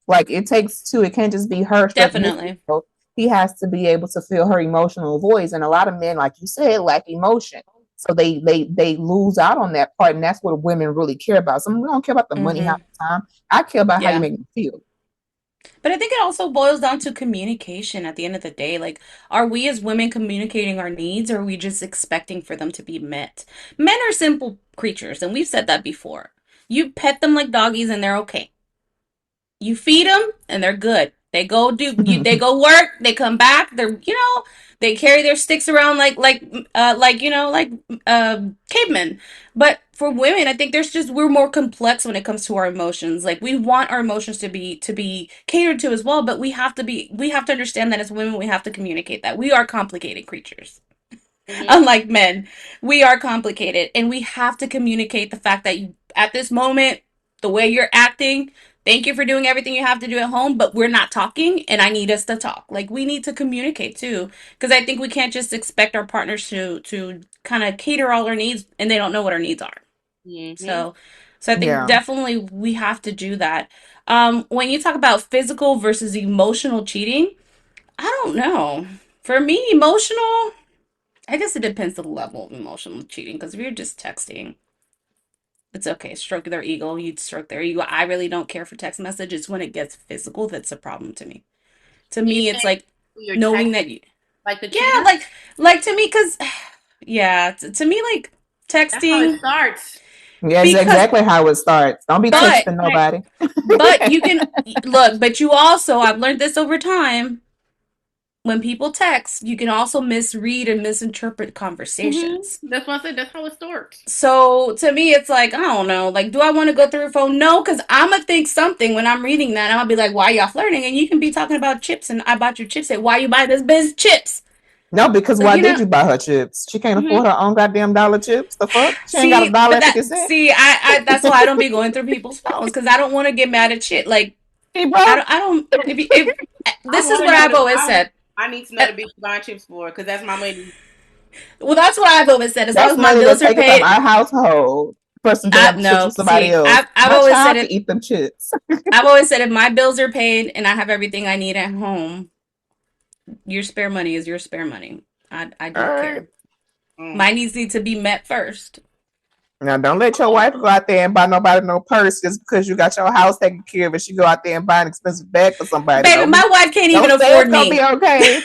Like, it takes two. It can't just be her. Definitely. He has to be able to feel her emotional voice. And a lot of men, like you said, lack emotion. So they lose out on that part. And that's what women really care about. Some we don't care about the money half the time. I care about how you make me feel. But I think it also boils down to communication at the end of the day. Like, are we as women communicating our needs, or are we just expecting for them to be met? Men are simple creatures, and we've said that before. You pet them like doggies and they're okay. You feed them and they're good. They go they go work, they come back, they carry their sticks around like cavemen. But for women, I think we're more complex when it comes to our emotions. Like, we want our emotions to be catered to as well, but we have to understand that as women, we have to communicate that. We are complicated creatures. Unlike men, we are complicated, and we have to communicate the fact that at this moment, the way you're acting, thank you for doing everything you have to do at home, but we're not talking, and I need us to talk. Like, we need to communicate too, because I think we can't just expect our partners to kind of cater all our needs, and they don't know what our needs are. So I think definitely we have to do that. When you talk about physical versus emotional cheating, I don't know. For me, emotional, I guess it depends on the level of emotional cheating, because if you're just texting, it's okay. Stroke their ego. You'd stroke their ego. I really don't care for text messages. When it gets physical, that's a problem to me. To me, it's like knowing that you, like the like to me, because to me, like, texting. That's how it starts. Yeah, it's exactly how it starts. Don't be texting nobody. But you can look. But you also, I've learned this over time. When people text, you can also misread and misinterpret conversations. That's what I said. That's how it starts. So to me, it's like, I don't know. Like, do I want to go through a phone? No, because I'm going to think something when I'm reading that. I'm going to be like, why y'all flirting? And you can be talking about chips, and I bought you chips. Say, why you buy this bitch chips? No, because why did you buy her chips? She can't afford her own goddamn dollar chips. The fuck? She ain't got a dollar 50 cents. See, I that's why I don't be going through people's phones, because I don't want to get mad at shit. Like, hey, bro. I don't if this is what I've always said. I need to know the bitch buying chips for, because that's my money. Well, that's what I've always said. As long as my bills are paid, our household. Person to have chips with somebody else. I've always said to eat them chips. I've always said, if my bills are paid and I have everything I need at home, your spare money is your spare money. I don't care. My needs need to be met first. Now, don't let your wife go out there and buy nobody no purse just because you got your house taken care of. And she go out there and buy an expensive bag for somebody. Baby, my wife can't even afford me. Be okay.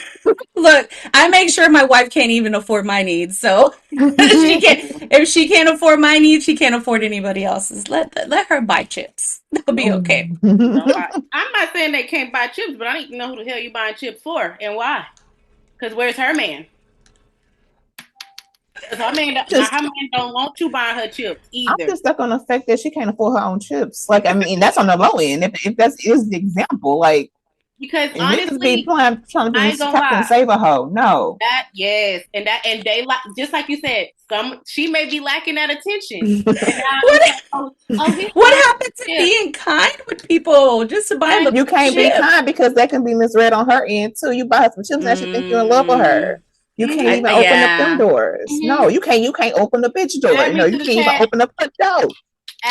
Look, I make sure my wife can't even afford my needs. So if she can't afford my needs, she can't afford anybody else's. Let her buy chips. That'll be okay. I'm not saying they can't buy chips, but I need to know who the hell you buying chips for and why. Because where's her man? Because her man don't want you buying her chips either. I'm just stuck on the fact that she can't afford her own chips. Like, I mean, that's on the low end. If that is the example, like, because honestly, trying to be Captain Save a Hoe. No. Yes, and they like, just like you said, she may be lacking that attention. What happened to being kind with people? Just to buy them. You can't be kind because that can be misread on her end too. You buy her some chips and she think you're in love with her. You can't even open up them doors. No, you can't open the bitch door. No, you can't even open up the door.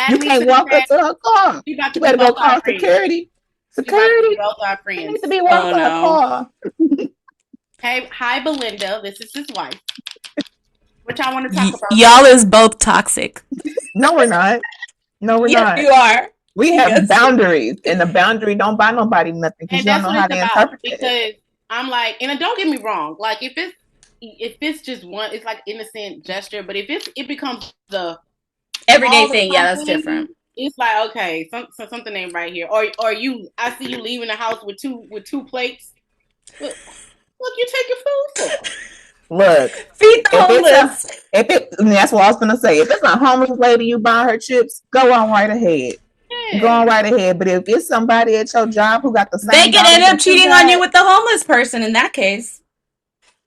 You can't walk up to her car. You better go call security. Security. Friends. Needs to be walking her car. Hey, hi Belinda. This is his wife. Which I want to talk about. Y'all is both toxic. No, we're not. No, we're not. You are. We have boundaries, and the boundary don't buy nobody nothing because you don't know how to interpret it. Because I'm like, and don't get me wrong, like if it's just one, it's like innocent gesture, but if it becomes the everyday thing, yeah, that's different. It's like, okay, something ain't right here. Or I see you leaving the house with two plates. Look, you take your food for. Look, feed the homeless. That's what I was gonna say. If it's a homeless lady you buy her chips, go on right ahead. Yeah. Go on right ahead. But if it's somebody at your job who got the same, they can end up cheating on you with the homeless person in that case.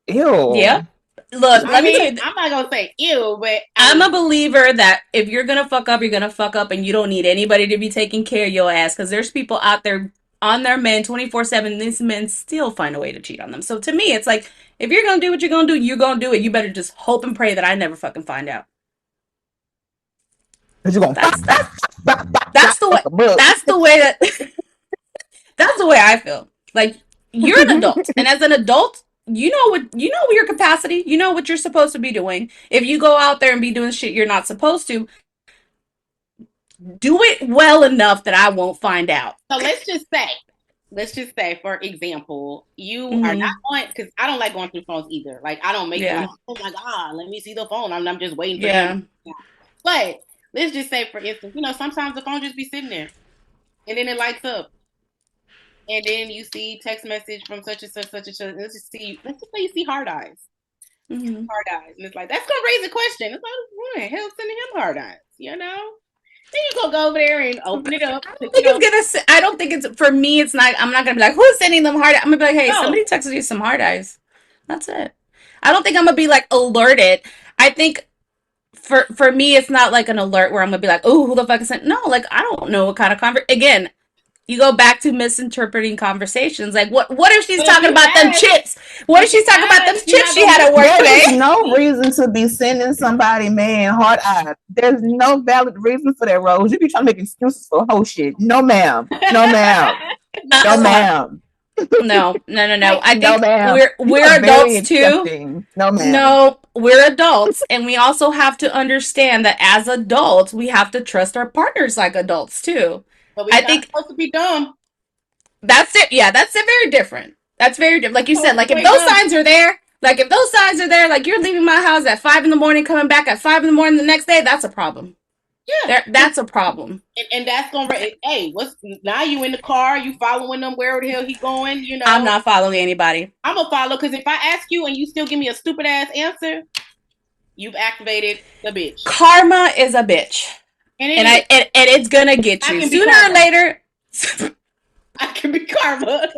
Ew. Yeah. Look, let me tell you, I'm not gonna say ew, but I'm a believer that if you're gonna fuck up, you're gonna fuck up, and you don't need anybody to be taking care of your ass. Because there's people out there on their men 24/7. These men still find a way to cheat on them. So to me, it's like if you're gonna do what you're gonna do, you're gonna do it. You better just hope and pray that I never fucking find out. That's the way. That's the way that. That's the way I feel. Like you're an adult, and as an adult. You know your capacity. You know what you're supposed to be doing. If you go out there and be doing shit you're not supposed to, do it well enough that I won't find out. So let's just say, for example, you are not going, because I don't like going through phones either. Like I don't make it like, oh my God, let me see the phone. I'm just waiting for him. But let's just say, for instance, sometimes the phone just be sitting there, and then it lights up. And then you see text message from such and such, such and such. Let's just say you see hard eyes. Mm-hmm. Hard eyes. And it's like, that's going to raise a question. It's like, what the hell sending him hard eyes? Then you go over there and open it up. I don't think it's, for me, it's not, I'm not going to be like, who's sending them hard eyes? I'm going to be like, hey, somebody texted you some hard eyes. That's it. I don't think I'm going to be like alerted. I think for me, it's not like an alert where I'm going to be like, oh, who the fuck is sent? No, like, I don't know what kind of again, you go back to misinterpreting conversations. Like, what if she's talking about them chips? What if she's talking about them chips she had at work today? There's no reason to be sending somebody, man, hard eyes. There's no valid reason for that, Rose. You be trying to make excuses for whole shit. No, ma'am. No, ma'am. No, ma'am. No. I think we're adults too. No, ma'am. No, we're adults, and we also have to understand that as adults, we have to trust our partners like adults too. But we're not supposed to be dumb. That's it. Yeah, that's very different. That's very different. Like you said, like if those signs are there, like you're leaving my house at 5 a.m, coming back at 5 a.m. the next day, that's a problem. Yeah, that's a problem. And that's gonna. Hey, now? You in the car? You following them where the hell he going? I'm not following anybody. I'm gonna follow, because if I ask you and you still give me a stupid ass answer, you've activated the bitch. Karma is a bitch. And it's gonna get you sooner or later. I can be karma.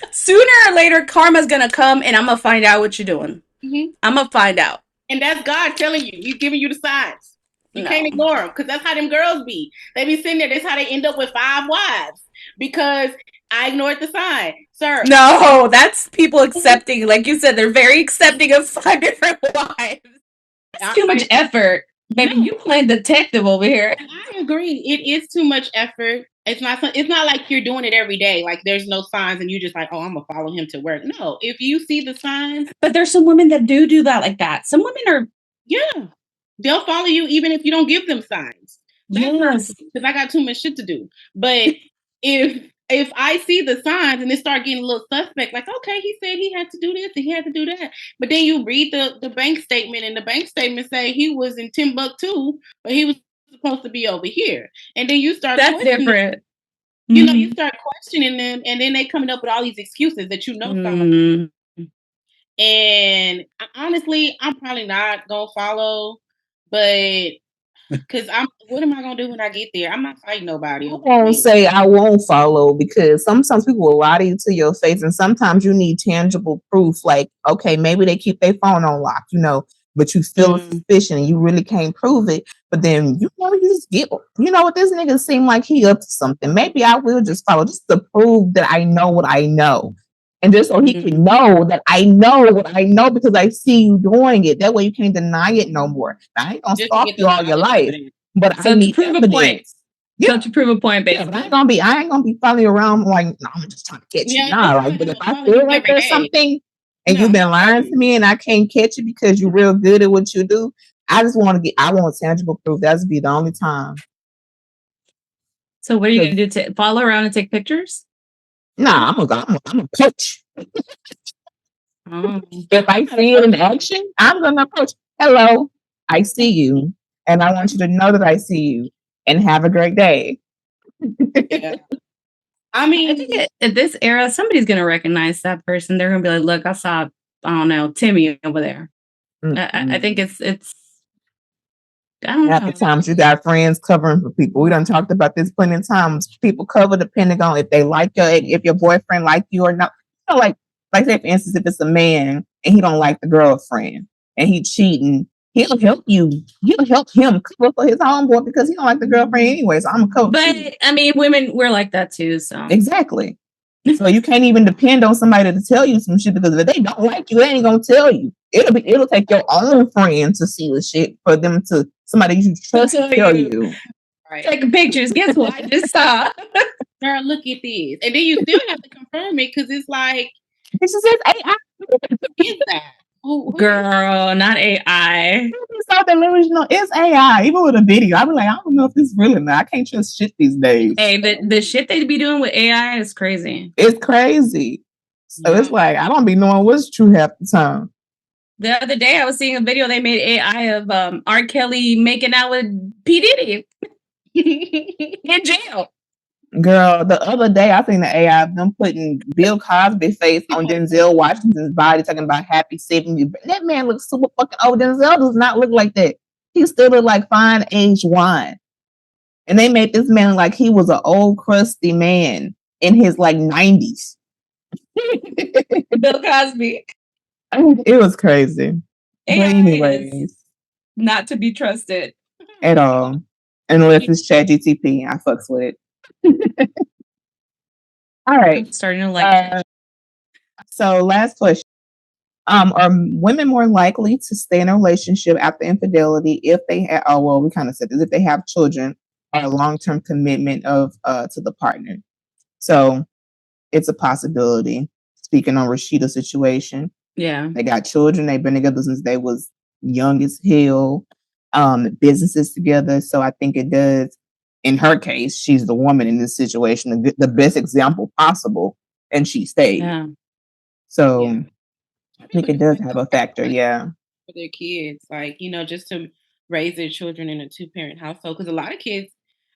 Sooner or later, karma's gonna come, and I'm gonna find out what you're doing. Mm-hmm. I'm gonna find out, and that's God telling you. He's giving you the signs. You can't ignore them, because that's how them girls be. They be sitting there. That's how they end up with 5 wives, because I ignored the sign, sir. No, that's people accepting. Like you said, they're very accepting of 5 different wives. It's too much effort. Baby, you playing detective over here. I agree. It is too much effort. It's not like you're doing it every day. Like there's no signs and you just like, oh, I'm gonna follow him to work. No, if you see the signs. But there's some women that do that like that. Some women are. Yeah. they'll follow you even if you don't give them signs. Yes, because I got too much shit to do. But if I see the signs and it start getting a little suspect, like, okay, he said he had to do this and he had to do that. But then you read the bank statement, and the bank statement say he was in Timbuktu, but he was supposed to be over here. And then you start that's different. You know, you start questioning them, and then they coming up with all these excuses that you know something. And honestly, I'm probably not gonna follow, but because what am I gonna do when I get there? I'm not fighting nobody. I won't say I won't follow, because sometimes people will lie to you to your face, and sometimes you need tangible proof. Like, okay, maybe they keep their phone on lock, but you feel a suspicion and you really can't prove it. But then you just get, what, this nigga seem like he up to something. Maybe I will just follow, just to prove that I know what I know. And just so he can know that I know what I know, because I see you doing it. That way you can't deny it no more. I ain't gonna stalk you all your life, but so I need to prove evidence. A point. Yeah. So to prove a point, basically. Yeah, I ain't gonna be following around like, no, I'm just trying to catch you. Nah, like, but if I feel like there's something and you've been lying to me and I can't catch you because you're real good at what you do, I want tangible proof. That's be the only time. So what are you gonna do? Follow around and take pictures? Nah, I'm a coach. If I see it in action, I'm gonna approach. Hello, I see you, and I want you to know that I see you, and have a great day. Yeah. I mean, I think at this era, somebody's gonna recognize that person. They're gonna be like, "Look, I saw, I don't know, Timmy over there." I think it's. I don't know. Half the times you got friends covering for people. We done talked about this plenty of times. People cover depending on if they like you, if your boyfriend like you or not. Like say for instance, if it's a man and he don't like the girlfriend and he cheating, he'll help you. He'll help him cover for his homeboy because he don't like the girlfriend anyway. So I'm a coach. But I mean, women, we're like that too. So exactly. So you can't even depend on somebody to tell you some shit, because if they don't like you, they ain't gonna tell you. It'll take your own friend to see the shit for them to somebody you trust to tell you. Right. Taking pictures. Guess what I just saw? Girl, look at this. And then you still have to confirm it, because it's like, this is AI. Is that? Girl, not AI. It's AI. Even with a video, I be like, I don't know if this is real or not. I can't trust shit these days. Hey, the shit they be doing with AI is crazy. It's crazy. So it's like, I don't be knowing what's true half the time. The other day, I was seeing a video they made AI of R. Kelly making out with P. Diddy in jail. Girl, the other day I seen the AI of them putting Bill Cosby's face on Denzel Washington's body, talking about happy 70. That man looks super fucking old. Denzel does not look like that. He still look like fine aged wine. And they made this man like he was an old crusty man in his like 90s. Bill Cosby. It was crazy. AI but anyways, not to be trusted at all, unless it's ChatGPT. I fucks with it. All right. I'm starting to like so last question. Are women more likely to stay in a relationship after infidelity if they have, we kind of said this, if they have children or a long-term commitment to the partner? So it's a possibility. Speaking on Rashida's situation. Yeah. They got children. They've been together since they was young as hell. Businesses together. So I think it does. In her case, she's the woman in this situation, the best example possible, and she stayed. Yeah. So I think it does have a factor, yeah. For their kids, like, just to raise their children in a 2-parent household. Because a lot of kids,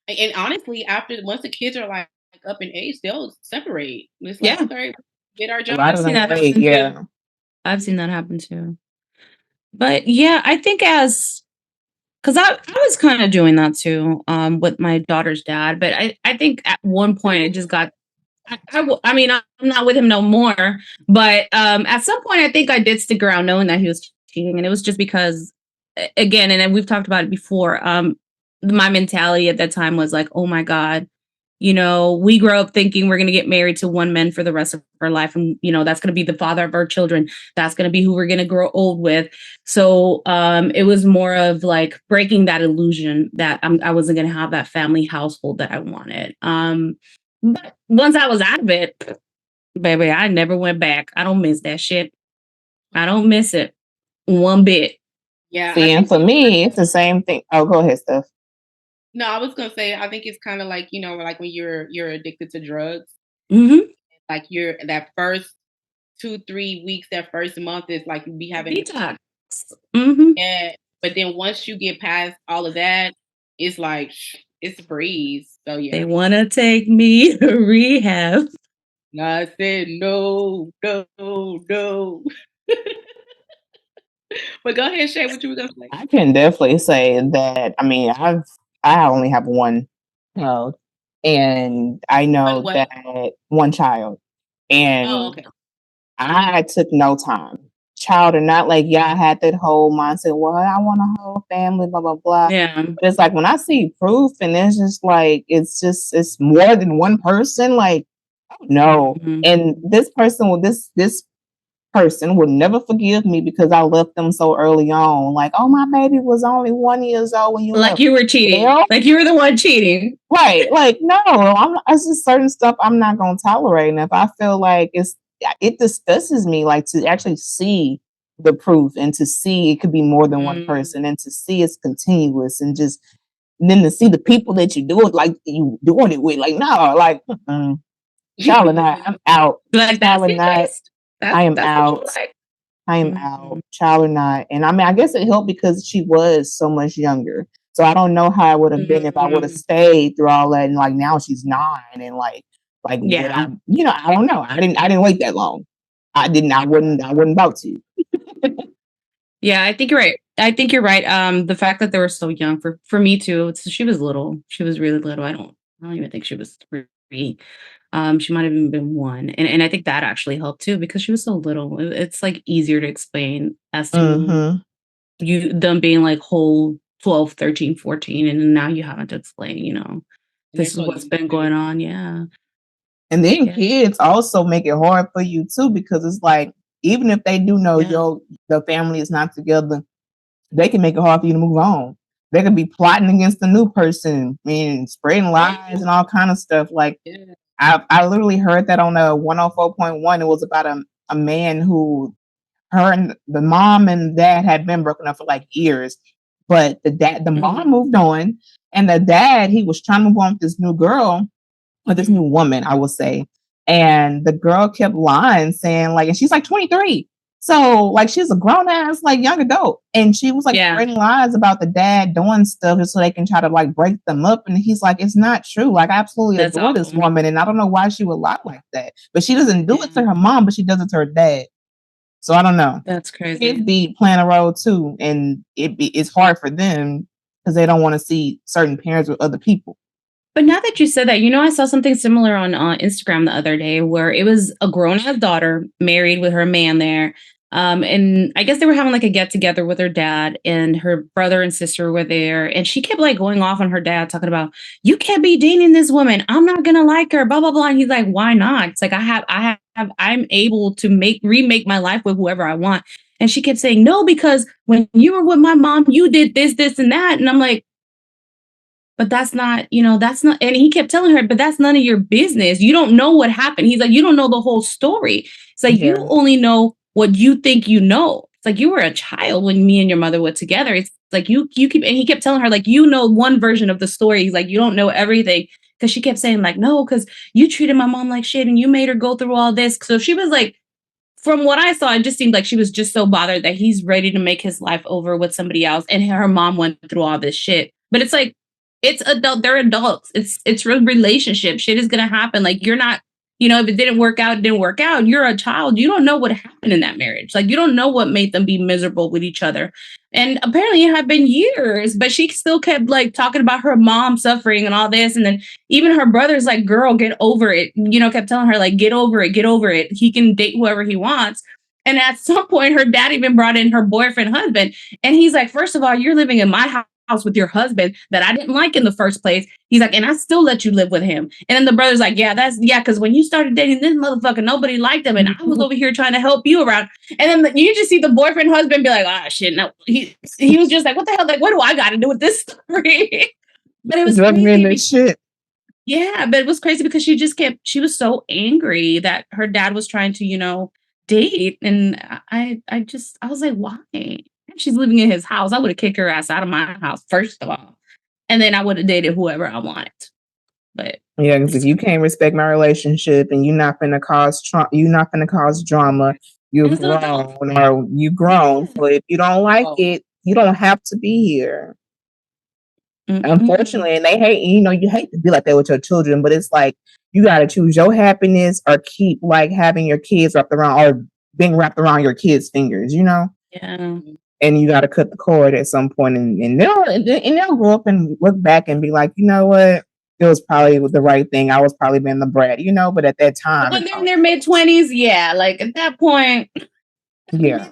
and honestly, once the kids are like up in age, they'll separate. It's like, okay, get our job. I've seen that happen too. I've seen that happen too. But yeah, I think because I was kind of doing that too with my daughter's dad. But I think at one point it just got, I mean, I'm not with him no more. But at some point, I think I did stick around knowing that he was cheating. And it was just because, again, and we've talked about it before, my mentality at that time was like, oh my God, we grow up thinking we're going to get married to one man for the rest of our life. And, that's going to be the father of our children. That's going to be who we're going to grow old with. So it was more of like breaking that illusion that I wasn't going to have that family household that I wanted. But once I was out of it, baby, I never went back. I don't miss that shit. I don't miss it one bit. Yeah, See, and for me, it's the same thing. Oh, go ahead, Steph. No, I was gonna say I think it's kind of like like when you're addicted to drugs, Mm-hmm. like you're that first 2-3 weeks, that first month is like you be having Detox. Mm-hmm. yeah, but then once you get past all of that, it's like it's a breeze. So They yeah, want to take me to rehab. I said no, no, no. But go ahead, Shay. What you were gonna say? I can definitely say that. I mean, I only have one child, and I know What? that one child, Oh, and okay. I took no time, child or not. Like, yeah, I had that whole mindset. Well, I want a whole family, blah blah blah. Yeah. But it's like when I see proof, and it's just like it's more than one person. Like, no, Mm-hmm. and this person will this person will never forgive me because I left them so early on. Like, oh, my baby was only 1 year old when you Like left. you were cheating. Well, Like you were the one cheating. right? Like, no, it's just certain stuff I'm not gonna tolerate. And if I feel like it disgusts me, like to actually see the proof and to see it could be more than one person and to see it's continuous and just then to see the people that you do it like you doing it with, like, no, like, child or not, I'm out. Like Child that's or your not, taste. I am That's what you out. like. I am out, child or not. And I mean, I guess it helped because she was so much younger. So I don't know how it would have been if I would have stayed through all that. And like now she's 9, and like would I, I don't know. I didn't wait that long. I wouldn't about to. Yeah, I think you're right. I think you're right. The fact that they were so young for me too. She was little. She was really little. I don't even think she was 3. She might have even been 1. And I think that actually helped too because she was so little. It's like easier to explain as to them being like whole 12, 13, 14. And now you having to explain, this is what's been going on. Yeah. And then kids also make it hard for you too, because it's like, even if they do know the family is not together, they can make it hard for you to move on. They could be plotting against the new person and spreading lies and all kind of stuff. Like, I literally heard that on a 104.1. It was about a man who, her and the mom and dad had been broken up for like years, but the mom moved on, and the dad, he was trying to move on with this new girl, or this new woman, I will say. And the girl kept lying, saying like, and she's like 23. So like she's a grown ass, like young adult. And she was like spreading lies about the dad doing stuff just so they can try to like break them up. And he's like, it's not true. Like, I absolutely adore this woman. And I don't know why she would lie like that. But she doesn't do it to her mom, but she does it to her dad. So I don't know. That's crazy. It'd be playing a role too. And it's hard for them because they don't want to see certain parents with other people. But now that you said that, I saw something similar on Instagram the other day where it was a grown-ass daughter married with her man there. And I guess they were having like a get together with her dad, and her brother and sister were there. And she kept like going off on her dad, talking about, you can't be dating this woman. I'm not going to like her, blah, blah, blah. And he's like, why not? It's like, I'm able to remake my life with whoever I want. And she kept saying, no, because when you were with my mom, you did this, this, and that. And I'm like, but that's not, that's not, and he kept telling her, but that's none of your business. You don't know what happened. He's like, you don't know the whole story. It's like, you only know what you think you know. It's like, you were a child when me and your mother were together. It's like, you keep, and he kept telling her, like, one version of the story. He's like, you don't know everything. Cause she kept saying like, no, cause you treated my mom like shit and you made her go through all this. So she was like, from what I saw, it just seemed like she was just so bothered that he's ready to make his life over with somebody else. And her mom went through all this shit. But it's like, it's adult. They're adults. It's real relationship. Shit is going to happen. Like, you're not, if it didn't work out, it didn't work out. You're a child. You don't know what happened in that marriage. Like, you don't know what made them be miserable with each other. And apparently it had been years, but she still kept like talking about her mom suffering and all this. And then even her brother's like, girl, get over it. Kept telling her like, get over it, get over it. He can date whoever he wants. And at some point, her dad even brought in her boyfriend husband. And he's like, first of all, you're living in my house with your husband that I didn't like in the first place. He's like, and I still let you live with him. And then the brother's like, because when you started dating this motherfucker, nobody liked him. And I was over here trying to help you around. And then you just see the boyfriend husband be like, shit. No, he was just like, what the hell? Like, what do I got to do with this story? But it was crazy. Shit. Yeah, but it was crazy because she was so angry that her dad was trying to, date. And I was like, why? she's living in his house. I would have kicked her ass out of my house, first of all. And then I would have dated whoever I wanted. But yeah, because if you can't respect my relationship and you're not gonna cause drama, you've grown or you grown. So if you don't like it, you don't have to be here. Unfortunately, and they hate, you hate to be like that with your children, but it's like you got to choose your happiness or keep like having your kids wrapped around or being wrapped around your kids' fingers, Yeah. And you got to cut the cord at some point, and they'll grow up and look back and be like, you know what, it was probably the right thing. I was probably being the brat, But at that time, when they're in their mid-20s, yeah, like at that point, yeah.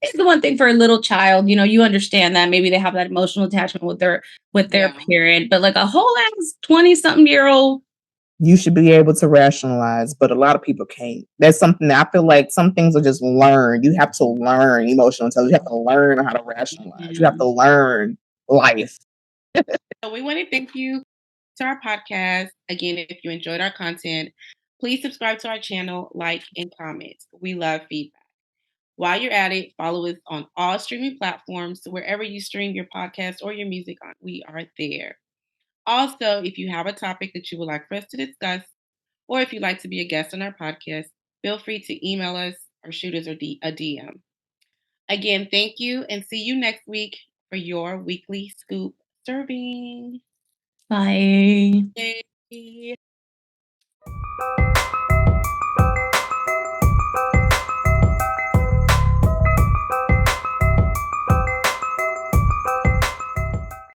It's the one thing for a little child, you understand that maybe they have that emotional attachment with their parent, but like a whole ass 20-something-year-old, you should be able to rationalize, but a lot of people can't. That's something that I feel like some things are just learned. You have to learn emotional intelligence. You have to learn how to rationalize. You have to learn life. So we want to thank you to our podcast. Again, if you enjoyed our content, please subscribe to our channel, like, and comment. We love feedback. While you're at it, follow us on all streaming platforms. So wherever you stream your podcast or your music on, we are there. Also, if you have a topic that you would like for us to discuss, or if you'd like to be a guest on our podcast, feel free to email us or shoot us a DM. Again, thank you, and see you next week for your weekly scoop serving. Bye. Bye.